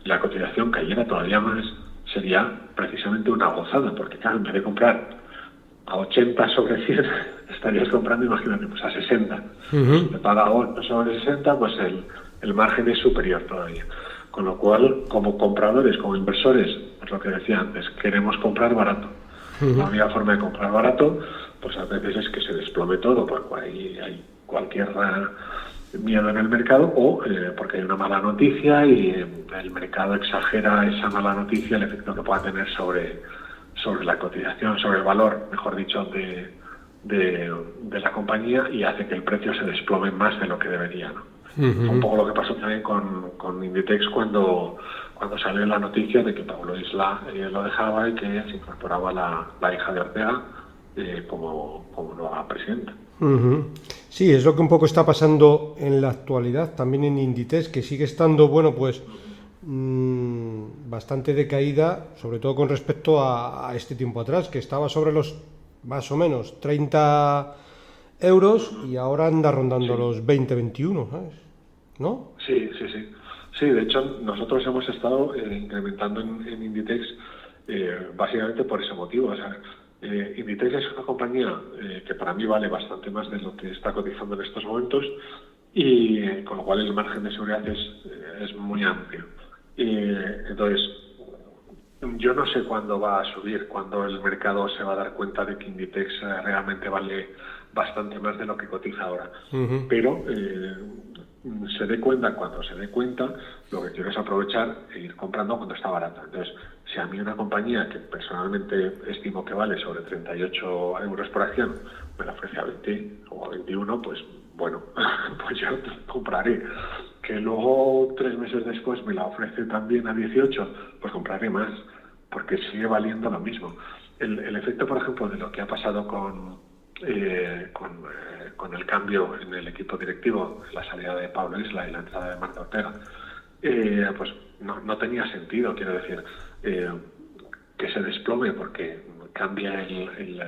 y la cotización cayera todavía más, sería precisamente una gozada, porque claro, en vez de comprar a 80 sobre 100, estarías comprando, imagínate, pues a 60. Si te paga 8 sobre 60, pues el margen es superior todavía. Con lo cual, como compradores, como inversores, pues lo que decía antes, queremos comprar barato. La única forma de comprar barato, pues a veces es que se desplome todo, porque hay cualquier miedo en el mercado, o porque hay una mala noticia y el mercado exagera esa mala noticia, el efecto que pueda tener sobre la cotización, sobre el valor, mejor dicho, de la compañía, y hace que el precio se desplome más de lo que debería, ¿no? Un poco lo que pasó también con Inditex cuando salió la noticia de que Pablo Isla lo dejaba y que se incorporaba la hija de Ortega como nueva presidenta. Sí, es lo que un poco está pasando en la actualidad, también en Inditex, que sigue estando, bueno, pues bastante decaída, sobre todo con respecto a este tiempo atrás, que estaba sobre los más o menos 30 euros y ahora anda rondando los 20-21, ¿sabes? ¿No? Sí. Sí, de hecho, nosotros hemos estado incrementando en Inditex básicamente por ese motivo. O sea, Inditex es una compañía que para mí vale bastante más de lo que está cotizando en estos momentos, y con lo cual el margen de seguridad es muy amplio. Entonces, yo no sé cuándo va a subir, cuándo el mercado se va a dar cuenta de que Inditex realmente vale bastante más de lo que cotiza ahora. Pero se dé cuenta cuando se dé cuenta, lo que quiero es aprovechar e ir comprando cuando está barata. Entonces, si a mí una compañía que personalmente estimo que vale sobre 38 euros por acción me la ofrece a 20 o a 21, pues bueno, pues yo compraré. Que luego 3 meses después me la ofrece también a 18, pues compraré más, porque sigue valiendo lo mismo. El efecto, por ejemplo, de lo que ha pasado con el cambio en el equipo directivo, la salida de Pablo Isla y la entrada de Marta Ortega, pues no tenía sentido, quiero decir, que se desplome porque cambia el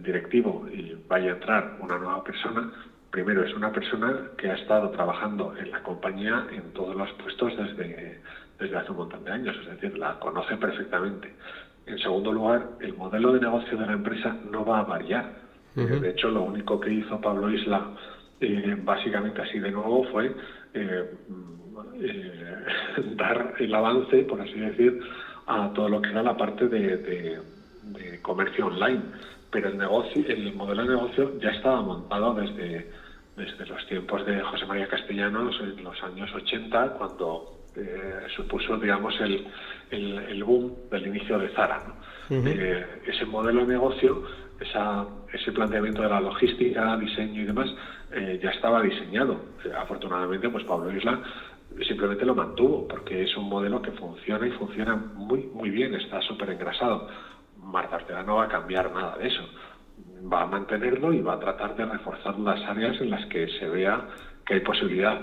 directivo y vaya a entrar una nueva persona. Primero, es una persona que ha estado trabajando en la compañía en todos los puestos desde hace un montón de años, es decir, la conoce perfectamente. En segundo lugar, el modelo de negocio de la empresa no va a variar. De hecho, lo único que hizo Pablo Isla, básicamente así de nuevo, fue dar el avance, por así decir, a todo lo que era la parte de comercio online. Pero el modelo de negocio ya estaba montado desde los tiempos de José María Castellanos en los años 80, cuando supuso, digamos, el boom del inicio de Zara, ¿no? Ese modelo de negocio, ese planteamiento de la logística, diseño y demás, ya estaba diseñado. Afortunadamente, pues Pablo Isla simplemente lo mantuvo, porque es un modelo que funciona y funciona muy, muy bien, está súper engrasado. Marta Ortega no va a cambiar nada de eso. Va a mantenerlo y va a tratar de reforzar las áreas en las que se vea que hay posibilidad.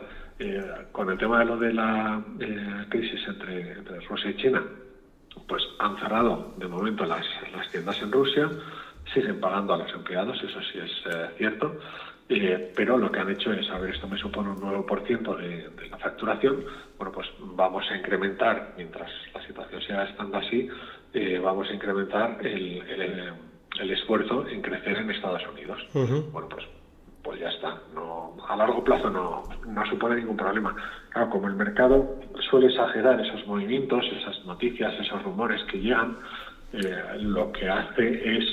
Con el tema de lo de la crisis entre Rusia y China, pues han cerrado de momento las tiendas en Rusia, siguen pagando a los empleados, eso sí es cierto, pero lo que han hecho es, a ver, esto me supone un 9% de la facturación, bueno, pues vamos a incrementar, mientras la situación siga estando así, vamos a incrementar el esfuerzo en crecer en Estados Unidos. Bueno, pues ya está. No, a largo plazo no supone ningún problema. Claro, como el mercado suele exagerar esos movimientos, esas noticias, esos rumores que llegan, lo que hace es,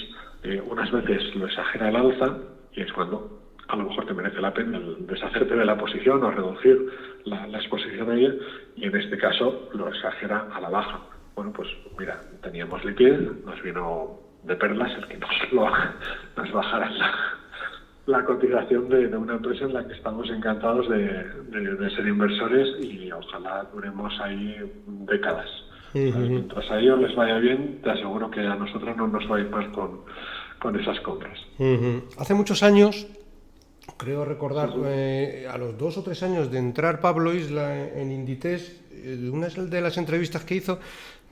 unas veces lo exagera al alza, y es cuando a lo mejor te merece la pena deshacerte de la posición o reducir la exposición a ella, y en este caso lo exagera a la baja. Bueno, pues mira, teníamos liquidez, nos vino de perlas el que nos bajara la cotización de una empresa en la que estamos encantados de ser inversores, y ojalá duremos ahí décadas. Mientras a ellos les vaya bien, te aseguro que a nosotros no nos va a ir mal con esas compras. Hace muchos años, creo recordar, a los 2 o 3 años de entrar Pablo Isla en Inditex, una de las entrevistas que hizo,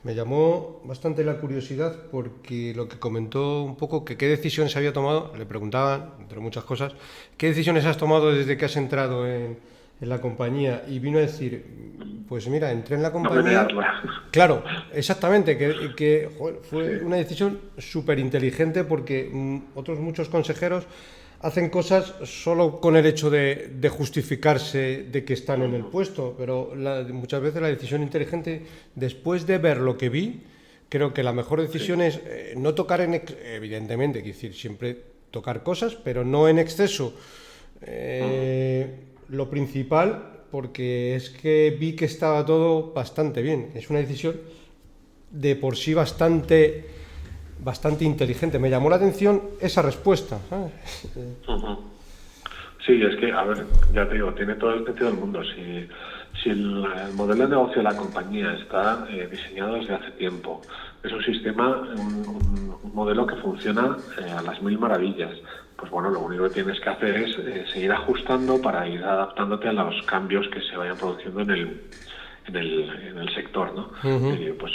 Me llamó bastante la curiosidad porque lo que comentó un poco, que qué decisiones había tomado, le preguntaban, entre muchas cosas, qué decisiones has tomado desde que has entrado en la compañía, y vino a decir, pues mira, entré en la compañía... Claro, exactamente, que joder, fue una decisión súper inteligente porque otros muchos consejeros hacen cosas solo con el hecho de justificarse de que están en el puesto, pero muchas veces la decisión inteligente, después de ver lo que vi, creo que la mejor decisión es no tocar evidentemente, quiero decir, siempre tocar cosas, pero no en exceso. Lo principal, porque es que vi que estaba todo bastante bien. Es una decisión de por sí bastante inteligente. Me llamó la atención esa respuesta, ¿sabes? Sí, es que, a ver, ya te digo, tiene todo el sentido del mundo. Si el modelo de negocio de la compañía está diseñado desde hace tiempo, es un sistema, un modelo que funciona a las mil maravillas, pues bueno, lo único que tienes que hacer es seguir ajustando para ir adaptándote a los cambios que se vayan produciendo en el sector, ¿no? Pues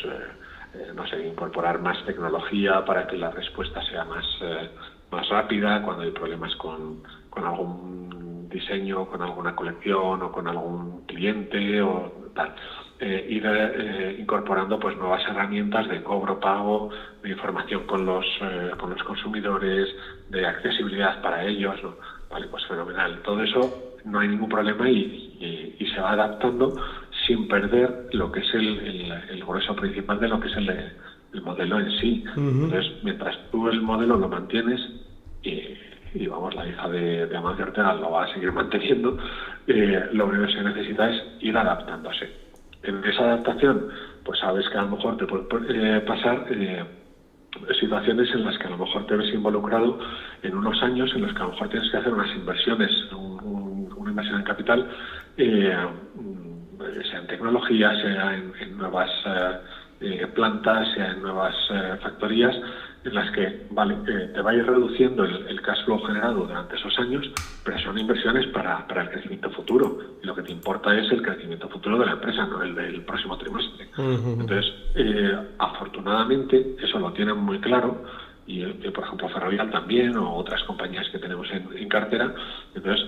no sé, incorporar más tecnología para que la respuesta sea más rápida cuando hay problemas con algún diseño, con alguna colección o con algún cliente o tal. Ir incorporando pues nuevas herramientas de cobro, pago, de información con los consumidores, de accesibilidad para ellos, ¿no? Vale, pues fenomenal. Todo eso no hay ningún problema y se va adaptando sin perder lo que es el grueso principal de lo que es el modelo en sí. Entonces, mientras tú el modelo lo mantienes y vamos, la hija de Amancio Ortega lo va a seguir manteniendo, lo único que se necesita es ir adaptándose. En esa adaptación, pues sabes que a lo mejor te puede pasar situaciones en las que a lo mejor te ves involucrado en unos años en los que a lo mejor tienes que hacer unas inversiones, una inversión en capital, sea en tecnología, sea en nuevas plantas, sea en nuevas factorías, en las que te va a ir reduciendo el cash flow generado durante esos años, pero son inversiones para el crecimiento futuro. Y lo que te importa es el crecimiento futuro de la empresa, no el del próximo trimestre. Entonces, afortunadamente, eso lo tienen muy claro, y por ejemplo Ferrovial también, o otras compañías que tenemos en cartera. Entonces,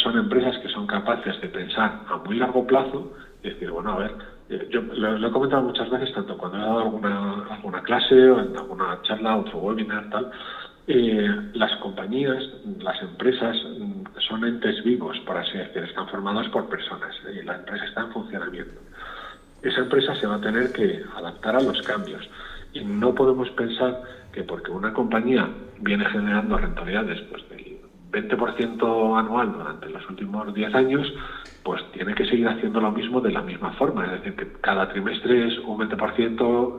son empresas que son capaces de pensar a muy largo plazo y decir, bueno, a ver, yo lo he comentado muchas veces, tanto cuando he dado alguna clase o en alguna charla, otro webinar, tal. Las compañías, las empresas son entes vivos, por así decir, están formados por personas y la empresa está en funcionamiento. Esa empresa se va a tener que adaptar a los cambios y no podemos pensar que porque una compañía viene generando rentabilidades pues del 20% anual durante los últimos 10 años, pues tiene que seguir haciendo lo mismo de la misma forma. Es decir, que cada trimestre es un 20%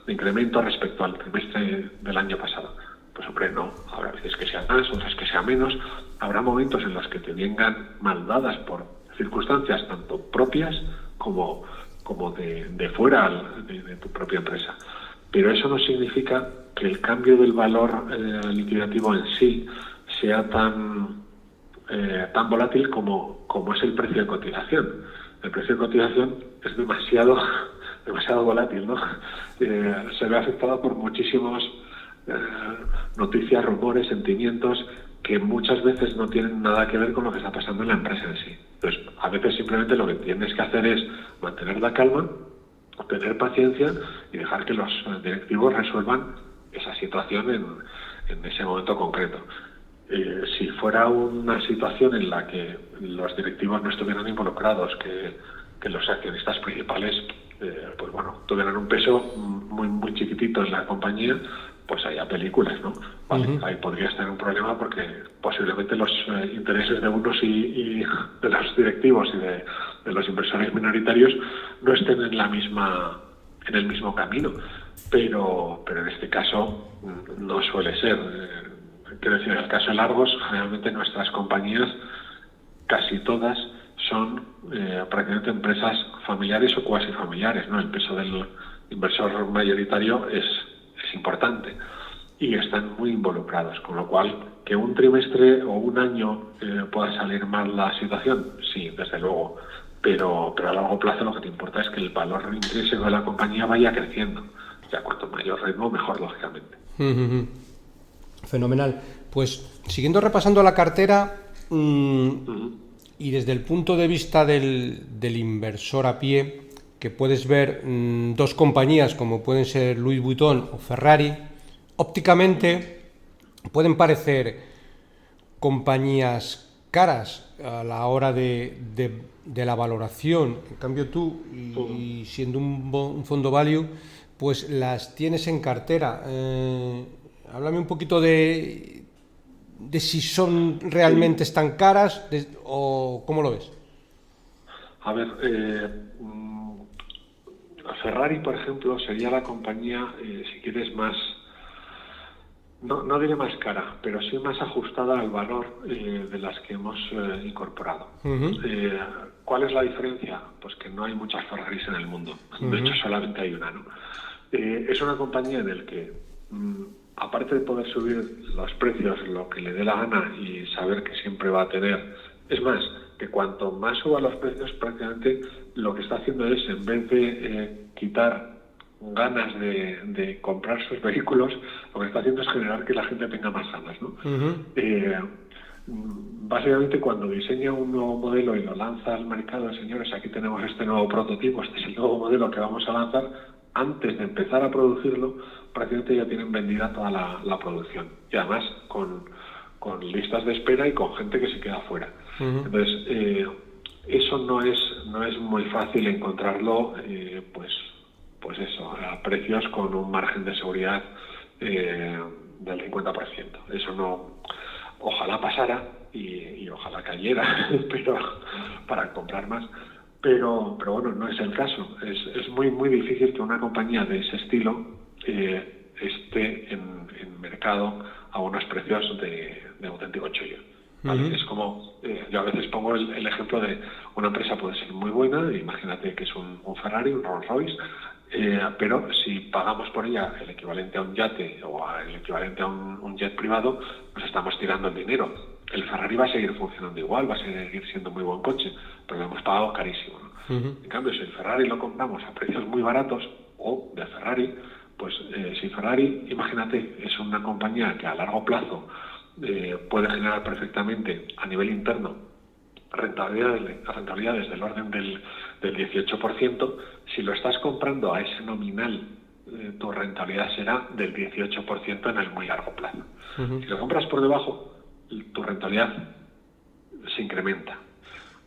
de incremento respecto al trimestre del año pasado. Pues hombre, no. Habrá veces que sea más, otras que sea menos. Habrá momentos en los que te vengan mal dadas por circunstancias tanto propias como de fuera de tu propia empresa. Pero eso no significa que el cambio del valor liquidativo en sí sea tan volátil como es el precio de cotización. El precio de cotización es demasiado volátil, ¿no? Se ve afectado por muchísimos noticias, rumores, sentimientos que muchas veces no tienen nada que ver con lo que está pasando en la empresa en sí. Entonces, a veces simplemente lo que tienes que hacer es mantener la calma, tener paciencia y dejar que los directivos resuelvan esa situación en ese momento concreto. Si fuera una situación en la que los directivos no estuvieran involucrados, que los accionistas principales pues bueno, tuvieran un peso muy chiquitito en la compañía, pues haya películas, ¿no? Vale, ahí podría estar un problema porque posiblemente los intereses de unos y de los directivos y de los inversores minoritarios no estén en el mismo camino, pero en este caso no suele ser. Quiero decir, en el caso de Largos, generalmente nuestras compañías, casi todas, son prácticamente empresas familiares o cuasi familiares, ¿no? El peso del inversor mayoritario es importante y están muy involucrados, con lo cual que un trimestre o un año pueda salir mal la situación, sí, desde luego, pero a largo plazo lo que te importa es que el valor intrínseco de la compañía vaya creciendo. O sea, cuanto mayor ritmo, mejor, lógicamente. Fenomenal. Pues siguiendo repasando la cartera, y desde el punto de vista del inversor a pie, que puedes ver dos compañías como pueden ser Louis Vuitton o Ferrari, ópticamente pueden parecer compañías caras a la hora de la valoración. En cambio tú, y siendo un fondo value, pues las tienes en cartera. Háblame un poquito de si son realmente tan caras o cómo lo ves. A ver, Ferrari, por ejemplo, sería la compañía, si quieres, más, no diré más cara, pero sí más ajustada al valor de las que hemos incorporado. ¿Cuál es la diferencia? Pues que no hay muchas Ferraris en el mundo. De hecho, solamente hay una, ¿no? Es una compañía en la que, aparte de poder subir los precios lo que le dé la gana y saber que siempre va a tener, es más, que cuanto más suba los precios, prácticamente lo que está haciendo es, en vez de quitar ganas de comprar sus vehículos, lo que está haciendo es generar que la gente tenga más ganas, ¿no? Básicamente, cuando diseña un nuevo modelo y lo lanza al mercado, señores, aquí tenemos este nuevo prototipo, este es el nuevo modelo que vamos a lanzar, antes de empezar a producirlo, prácticamente ya tienen vendida toda la producción. Y además con listas de espera y con gente que se queda fuera. Entonces, eso no es muy fácil encontrarlo, pues eso, a precios con un margen de seguridad del 50%. Eso no, ojalá pasara y ojalá cayera, pero para comprar más. Pero bueno, no es el caso. Es muy muy difícil que una compañía de ese estilo esté en mercado a unos precios de auténtico chollo. ¿Vale? Es como, yo a veces pongo el ejemplo de una empresa puede ser muy buena, imagínate que es un Ferrari, un Rolls Royce, pero si pagamos por ella el equivalente a un yate o el equivalente a un jet privado, pues estamos tirando el dinero. El Ferrari va a seguir funcionando igual, va a seguir siendo muy buen coche, pero lo hemos pagado carísimo, ¿no? En cambio, si el Ferrari lo compramos a precios muy baratos, o de Ferrari, pues si Ferrari, imagínate, es una compañía que a largo plazo puede generar perfectamente a nivel interno rentabilidades del orden del 18%, si lo estás comprando a ese nominal, tu rentabilidad será del 18% en el muy largo plazo. Si lo compras por debajo, tu rentabilidad se incrementa.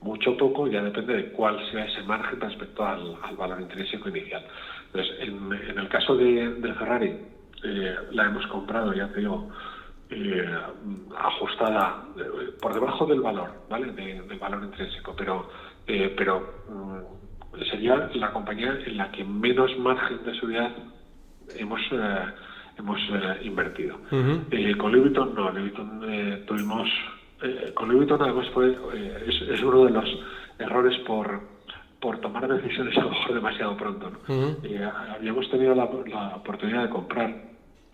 Mucho o poco, ya depende de cuál sea ese margen respecto al valor intrínseco inicial. Entonces, en el caso de Ferrari, la hemos comprado, ya te digo, ajustada por debajo del valor, ¿vale? Del valor intrínseco, pero sería la compañía en la que menos margen de seguridad hemos invertido. Con Louis Vuitton no, Louis Vuitton tuvimos, con Louis Vuitton además es uno de los errores por tomar decisiones a lo mejor demasiado pronto, ¿no? Habíamos tenido la oportunidad de comprar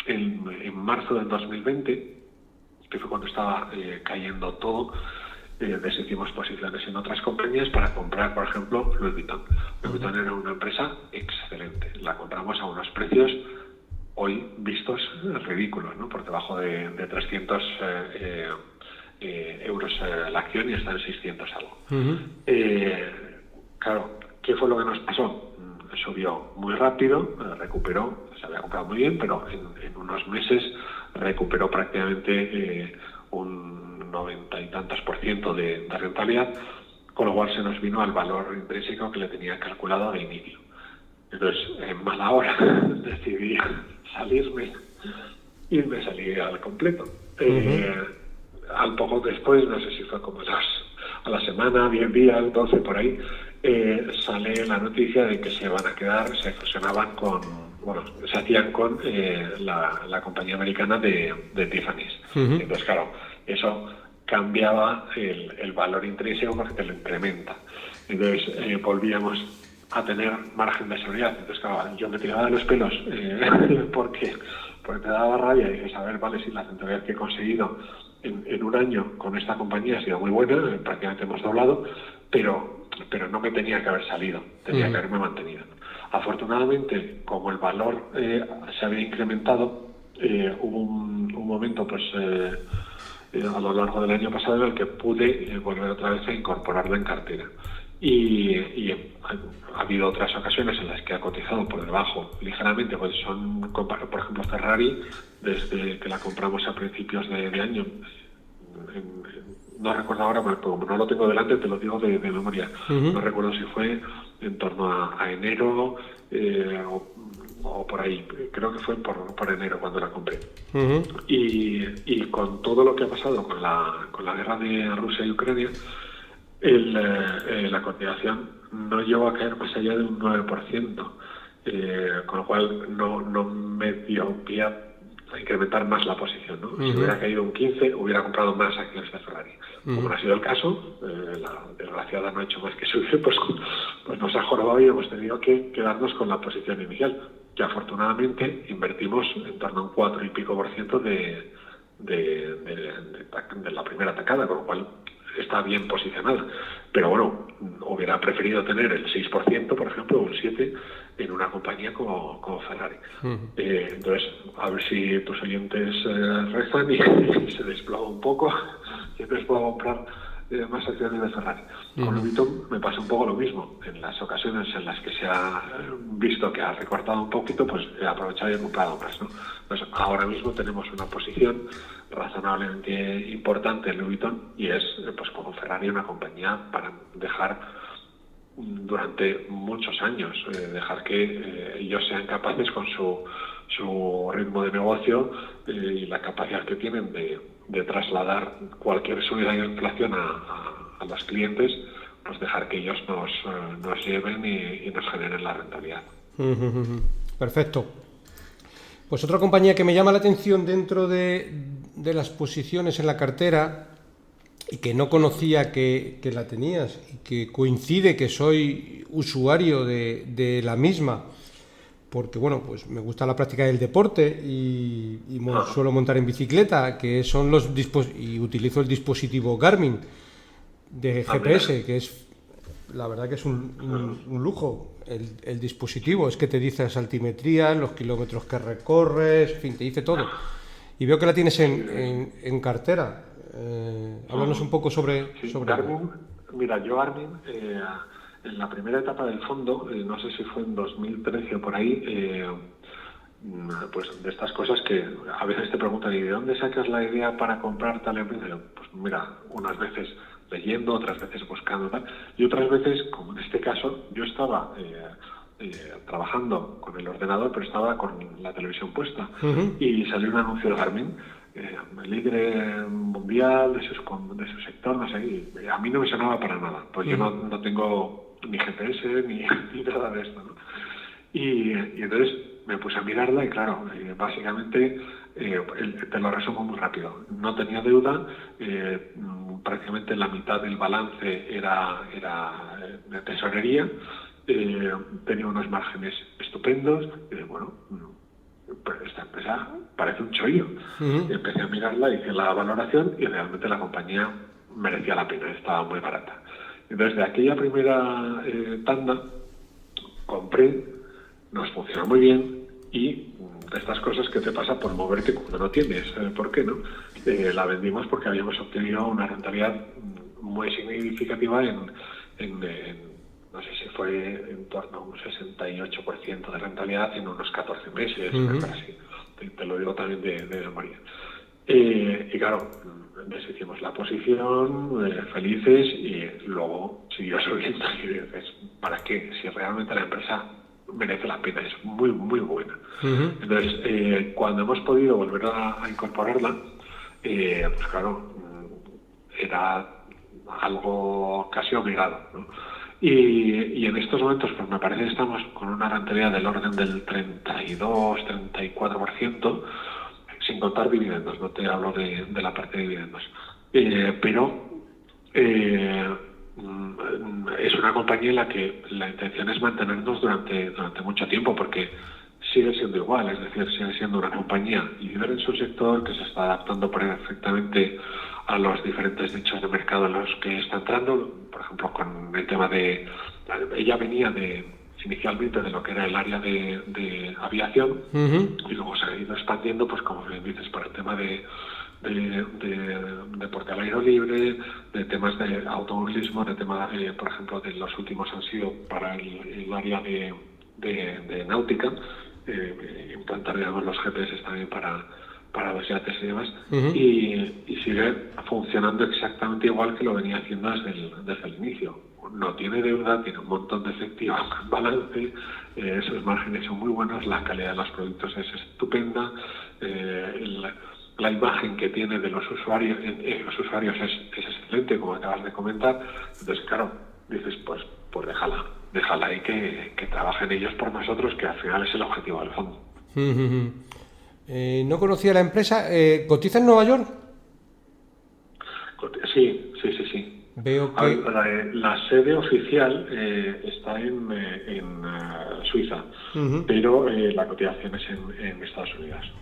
en marzo del 2020, que fue cuando estaba cayendo todo. Deshicimos posiciones en otras compañías para comprar, por ejemplo, Louis Vuitton. Louis Vuitton era una empresa excelente. La compramos a unos precios hoy vistos ridículos, ¿no? Por debajo de 300 euros la acción y está en 600 algo. Claro, ¿qué fue lo que nos pasó? Subió muy rápido, recuperó, se había comprado muy bien, pero en unos meses recuperó prácticamente un 90 y tantos % de rentabilidad, con lo cual se nos vino al valor intrínseco que le tenía calculado de inicio. Entonces, en mala hora, decidí irme salí al completo. Al poco después, no sé si fue como a la semana, 10 días, 12 por ahí, sale la noticia de que se van a quedar, se fusionaban se hacían con la compañía americana de Tiffany's. Entonces, claro, eso cambiaba el valor intrínseco porque te lo incrementa. Entonces, volvíamos a tener margen de seguridad. Entonces, claro, yo me tiraba de los pelos porque te daba rabia y dices, a ver, vale, si la rentabilidad que he conseguido en un año con esta compañía ha sido muy buena, prácticamente hemos doblado, pero pero no me tenía que haber salido, tenía que haberme mantenido. Afortunadamente, como el valor se había incrementado, hubo un momento pues a lo largo del año pasado en el que pude volver otra vez a incorporarla en cartera. Y ha habido otras ocasiones en las que ha cotizado por debajo ligeramente, pues son, por ejemplo, Ferrari, desde que la compramos a principios de año, no recuerdo ahora, pero como no lo tengo delante, te lo digo de memoria. No recuerdo si fue en torno a enero o por ahí. Creo que fue por enero cuando la compré. Y con todo lo que ha pasado con la guerra de Rusia y Ucrania, la cotización no llegó a caer más allá de un 9%, con lo cual no me dio pie a incrementar más la posición, ¿no? Si hubiera caído un 15, hubiera comprado más acciones de Ferrari. Como no ha sido el caso, la desgraciada no ha hecho más que subir, pues nos ha jorobado y hemos tenido que quedarnos con la posición inicial, que afortunadamente invertimos en torno a un 4 y pico % de la primera atacada, con lo cual está bien posicionada. Pero bueno, hubiera preferido tener el 6%, por ejemplo, o un 7% en una compañía como Ferrari. Entonces, a ver si tus oyentes rezan y se desploma un poco y entonces puedo comprar más acciones de Ferrari. Con Louis Vuitton me pasa un poco lo mismo. En las ocasiones en las que se ha visto que ha recortado un poquito, pues he aprovechado y he comprado más, ¿no? Pues ahora mismo tenemos una posición razonablemente importante en Louis Vuitton y es, pues como Ferrari, una compañía para dejar durante muchos años, dejar que ellos sean capaces con su ritmo de negocio y la capacidad que tienen de trasladar cualquier subida de inflación a los clientes, pues dejar que ellos nos lleven y nos generen la rentabilidad. Perfecto. Pues otra compañía que me llama la atención dentro de las posiciones en la cartera y que no conocía que la tenías y que coincide que soy usuario de la misma, porque bueno, pues me gusta la práctica del deporte y suelo montar en bicicleta, que son y utilizo el dispositivo Garmin de GPS, que es, la verdad que es un lujo el dispositivo, es que te dice las altimetrías, los kilómetros que recorres, en fin, te dice todo. Y veo que la tienes en cartera. Háblanos un poco sobre Garmin. Mira, yo Garmin, en la primera etapa del fondo, no sé si fue en 2013 o por ahí, pues de estas cosas que a veces te preguntan, ¿y de dónde sacas la idea para comprar tal empresa? Pues mira, unas veces leyendo, otras veces buscando tal, y otras veces, como en este caso, yo estaba trabajando con el ordenador, pero estaba con la televisión puesta, y salió un anuncio de Garmin, líder mundial de su sector, no sé, y a mí no me sonaba para nada, pues yo no tengo ni GPS ni nada de esto, ¿no? Y entonces me puse a mirarla y claro, básicamente te lo resumo muy rápido. No tenía deuda, prácticamente la mitad del balance era de tesorería, tenía unos márgenes estupendos y bueno, pero esta empresa parece un chollo. Empecé a mirarla, hice la valoración y realmente la compañía merecía la pena, estaba muy barata. Entonces de aquella primera tanda compré, nos funcionó muy bien y de estas cosas que te pasa por moverte cuando no tienes, ¿por qué no? La vendimos porque habíamos obtenido una rentabilidad muy significativa en no sé si fue en torno a un 68% de rentabilidad en unos 14 meses, así. Te lo digo también de memoria. Y claro, deshicimos la posición, felices, y luego siguió subiendo y dices, ¿para qué? Si realmente la empresa merece la pena, es muy, muy buena. Entonces, cuando hemos podido volver a incorporarla, pues claro, era algo casi obligado, ¿no? Y en estos momentos, pues me parece que estamos con una rentabilidad del orden del 32-34%, sin contar dividendos, no te hablo de la parte de dividendos. Pero es una compañía en la que la intención es mantenernos durante mucho tiempo, porque sigue siendo igual, es decir, sigue siendo una compañía líder en su sector que se está adaptando perfectamente a los diferentes nichos de mercado en los que está entrando. Por ejemplo, con el tema de... Ella venía inicialmente de lo que era el área de aviación y luego se ha ido expandiendo, pues como bien dices, por el tema de deporte al aire libre, de temas de automovilismo, de temas, por ejemplo, de los últimos han sido para el área de náutica, implantar, digamos, los GPS también para los yates y demás, y sigue funcionando exactamente igual que lo venía haciendo desde el inicio. No tiene deuda, tiene un montón de efectivo en balance, sus márgenes son muy buenos, la calidad de los productos es estupenda, la imagen que tiene de los usuarios es excelente, como acabas de comentar. Entonces, claro, dices, pues déjala ahí que trabajen ellos por nosotros, que al final es el objetivo del fondo. No conocía la empresa. ¿Cotiza en Nueva York? Sí. Veo que... La sede oficial está en Suiza, pero la cotización es en Estados Unidos.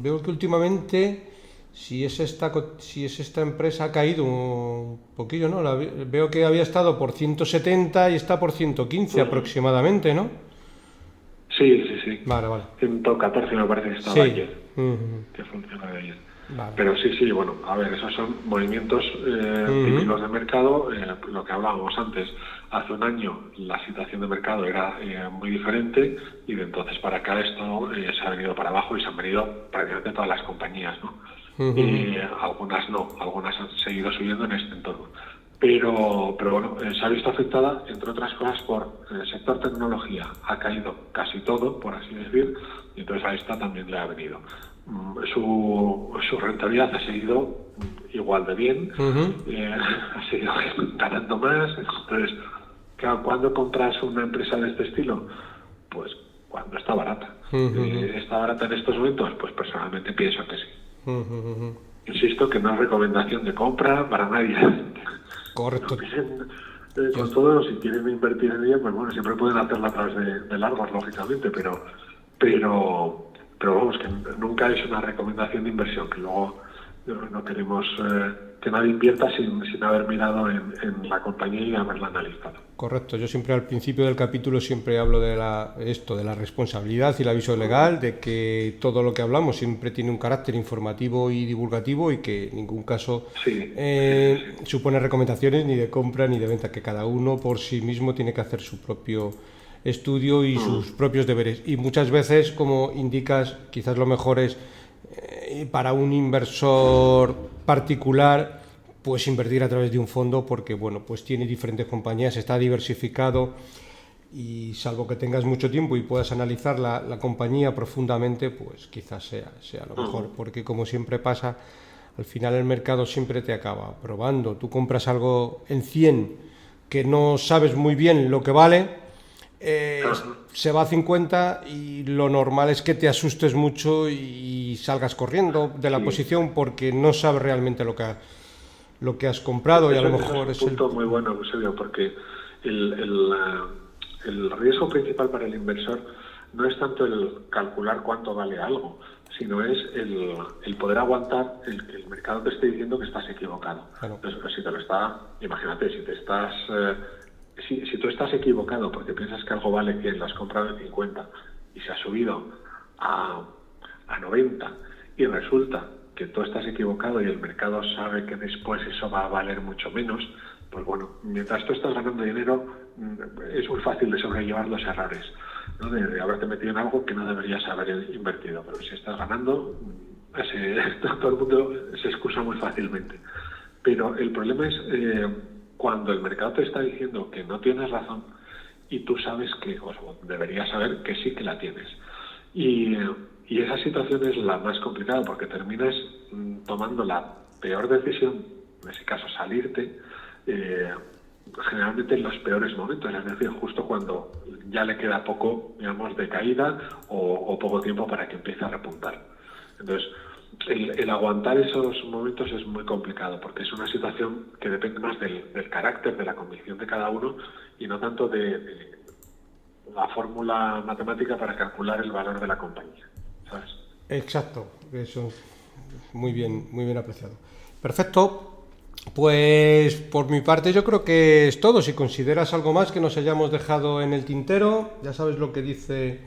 Veo que últimamente, si es esta empresa, ha caído un poquillo, ¿no? Veo que había estado por 170 y está por 115 aproximadamente, ¿no? Sí. Vale. 114 me parece que estaba ayer, que funciona de ayer. Vale. Pero sí, bueno, a ver, esos son movimientos típicos de mercado, lo que hablábamos antes. Hace un año la situación de mercado era muy diferente y de entonces para acá esto se ha venido para abajo y se han venido prácticamente todas las compañías, ¿no? Algunas no, algunas han seguido subiendo en este entorno. Pero bueno, se ha visto afectada, entre otras cosas, por el sector tecnología. Ha caído casi todo, por así decir, y entonces a esta también le ha venido. Su rentabilidad ha seguido igual de bien, ha seguido ganando más. Entonces, claro, ¿cuándo compras una empresa de este estilo? Pues cuando está barata. ¿Está barata en estos momentos? Pues personalmente pienso que sí. Insisto que no es recomendación de compra para nadie. Correcto. Con todo, si quieren invertir en ella, pues bueno, siempre pueden hacerlo a través de largos, lógicamente, pero vamos, que nunca es una recomendación de inversión, que luego no queremos que nadie invierta sin haber mirado en la compañía y haberla analizado. Correcto, yo siempre al principio del capítulo siempre hablo de la responsabilidad y el aviso legal, de que todo lo que hablamos siempre tiene un carácter informativo y divulgativo y que en ningún caso supone recomendaciones ni de compra ni de venta, que cada uno por sí mismo tiene que hacer su propio estudio y sus propios deberes. Y muchas veces, como indicas, quizás lo mejor es para un inversor particular, pues invertir a través de un fondo, porque bueno, pues tiene diferentes compañías, está diversificado y salvo que tengas mucho tiempo y puedas analizar la compañía profundamente, pues quizás sea lo mejor, porque como siempre pasa, al final el mercado siempre te acaba probando. Tú compras algo en 100 que no sabes muy bien lo que vale, se va a 50 y lo normal es que te asustes mucho y salgas corriendo de la posición porque no sabes realmente lo que has comprado. Y a lo mejor es un punto muy bueno, Eusebio, porque el riesgo principal para el inversor no es tanto el calcular cuánto vale algo, sino es el poder aguantar el que el mercado te esté diciendo que estás equivocado. Claro. Entonces, si te lo está, imagínate, si tú estás equivocado porque piensas que algo vale 100, lo has comprado en 50 y se ha subido a 90 y resulta que tú estás equivocado y el mercado sabe que después eso va a valer mucho menos, pues bueno, mientras tú estás ganando dinero es muy fácil de sobrellevar los errores, ¿no? De haberte metido en algo que no deberías haber invertido, pero si estás ganando, todo el mundo se excusa muy fácilmente. Pero el problema es cuando el mercado te está diciendo que no tienes razón y tú sabes que, o deberías saber que sí que la tienes. Y esa situación es la más complicada porque terminas tomando la peor decisión, en ese caso salirte, generalmente en los peores momentos, es decir, justo cuando ya le queda poco, digamos, de caída o poco tiempo para que empiece a repuntar. Entonces, el aguantar esos momentos es muy complicado porque es una situación que depende más del carácter, de la convicción de cada uno y no tanto de la fórmula matemática para calcular el valor de la compañía, ¿sabes? Exacto, eso muy bien apreciado. Perfecto. Pues por mi parte yo creo que es todo. Si consideras algo más que nos hayamos dejado en el tintero, ya sabes lo que dice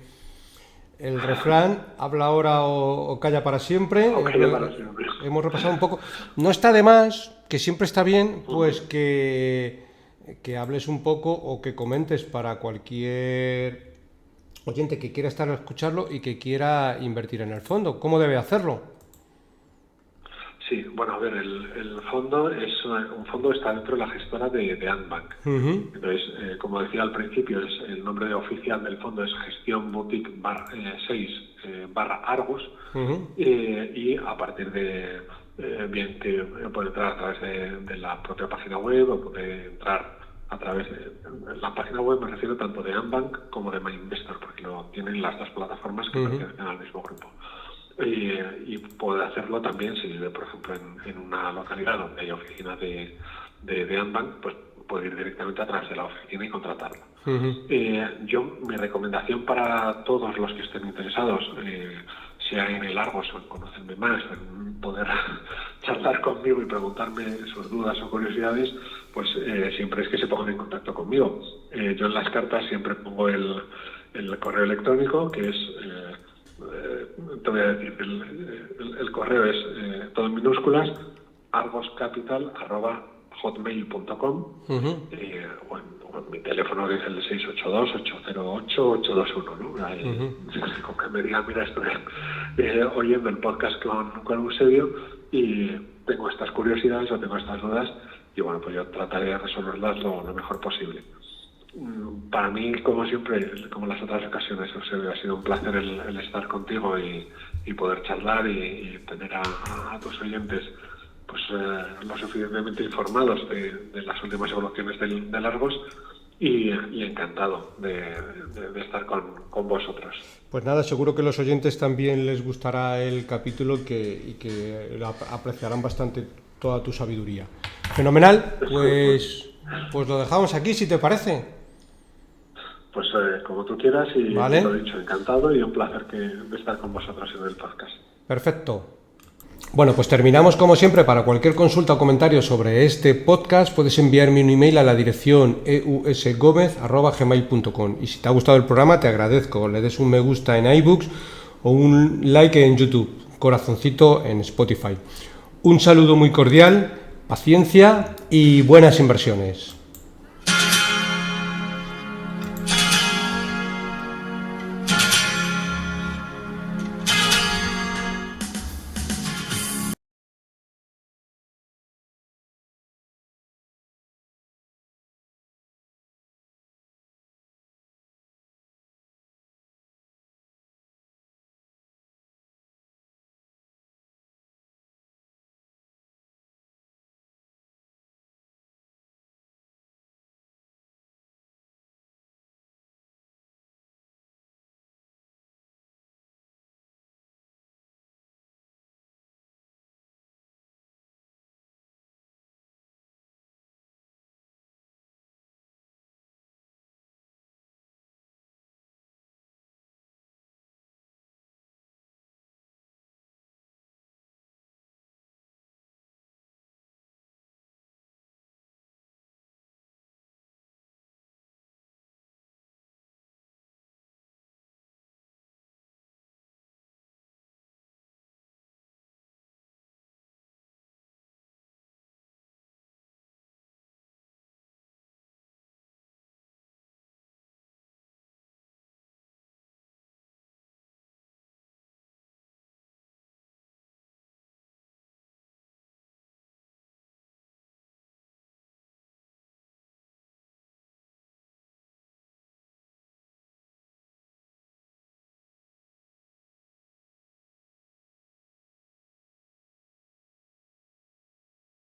el refrán, habla ahora o calla para siempre. O calla para siempre. Hemos repasado un poco. No está de más, que siempre está bien, pues que hables un poco o que comentes para cualquier oyente que quiera estar a escucharlo y que quiera invertir en el fondo. ¿Cómo debe hacerlo? Sí, bueno, a ver, el fondo es un fondo que está dentro de la gestora de Antbank. Uh-huh. Entonces, como decía al principio, el nombre oficial del fondo es Gestión Boutique 6/Argos. Uh-huh. Y a partir de, bien que puede entrar a través de la propia página web o puede entrar a través de la página web, me refiero tanto de Antbank como de MyInvestor, porque lo tienen las dos plataformas que pertenecen al mismo grupo. Y puede hacerlo también si vive, por ejemplo, en una localidad donde hay oficina de Antbank, pues puede ir directamente a través de la oficina y contratarlo. Uh-huh. Mi recomendación para todos los que estén interesados, sea en el Argos o en conocerme más, en poder charlar conmigo y preguntarme sus dudas o curiosidades, pues siempre es que se pongan en contacto conmigo. Yo en las cartas siempre pongo el correo electrónico, que es... te voy a decir, el correo es todo en minúsculas, argoscapital@hotmail.com. Uh-huh. O en mi teléfono, que es el 682-808-821, ¿no? Con que me digan, mira, estoy oyendo el podcast con Eusebio y tengo estas curiosidades o tengo estas dudas, y bueno, pues yo trataré de resolverlas lo mejor posible. Para mí, como siempre, como en las otras ocasiones, Eusebio, ha sido un placer el estar contigo y poder charlar y tener a tus oyentes pues lo suficientemente informados de las últimas evoluciones del Argos, y encantado de estar con vosotros. Pues nada, seguro que a los oyentes también les gustará el capítulo y que apreciarán bastante toda tu sabiduría. Fenomenal, pues lo dejamos aquí, si te parece. Pues como tú quieras, y ¿vale? Lo dicho, encantado y un placer de estar con vosotros en el podcast. Perfecto. Bueno, pues terminamos como siempre. Para cualquier consulta o comentario sobre este podcast puedes enviarme un email a la dirección eusgomez@gmail.com, y si te ha gustado el programa te agradezco le des un me gusta en iBooks o un like en YouTube, corazoncito en Spotify. Un saludo muy cordial, paciencia y buenas inversiones.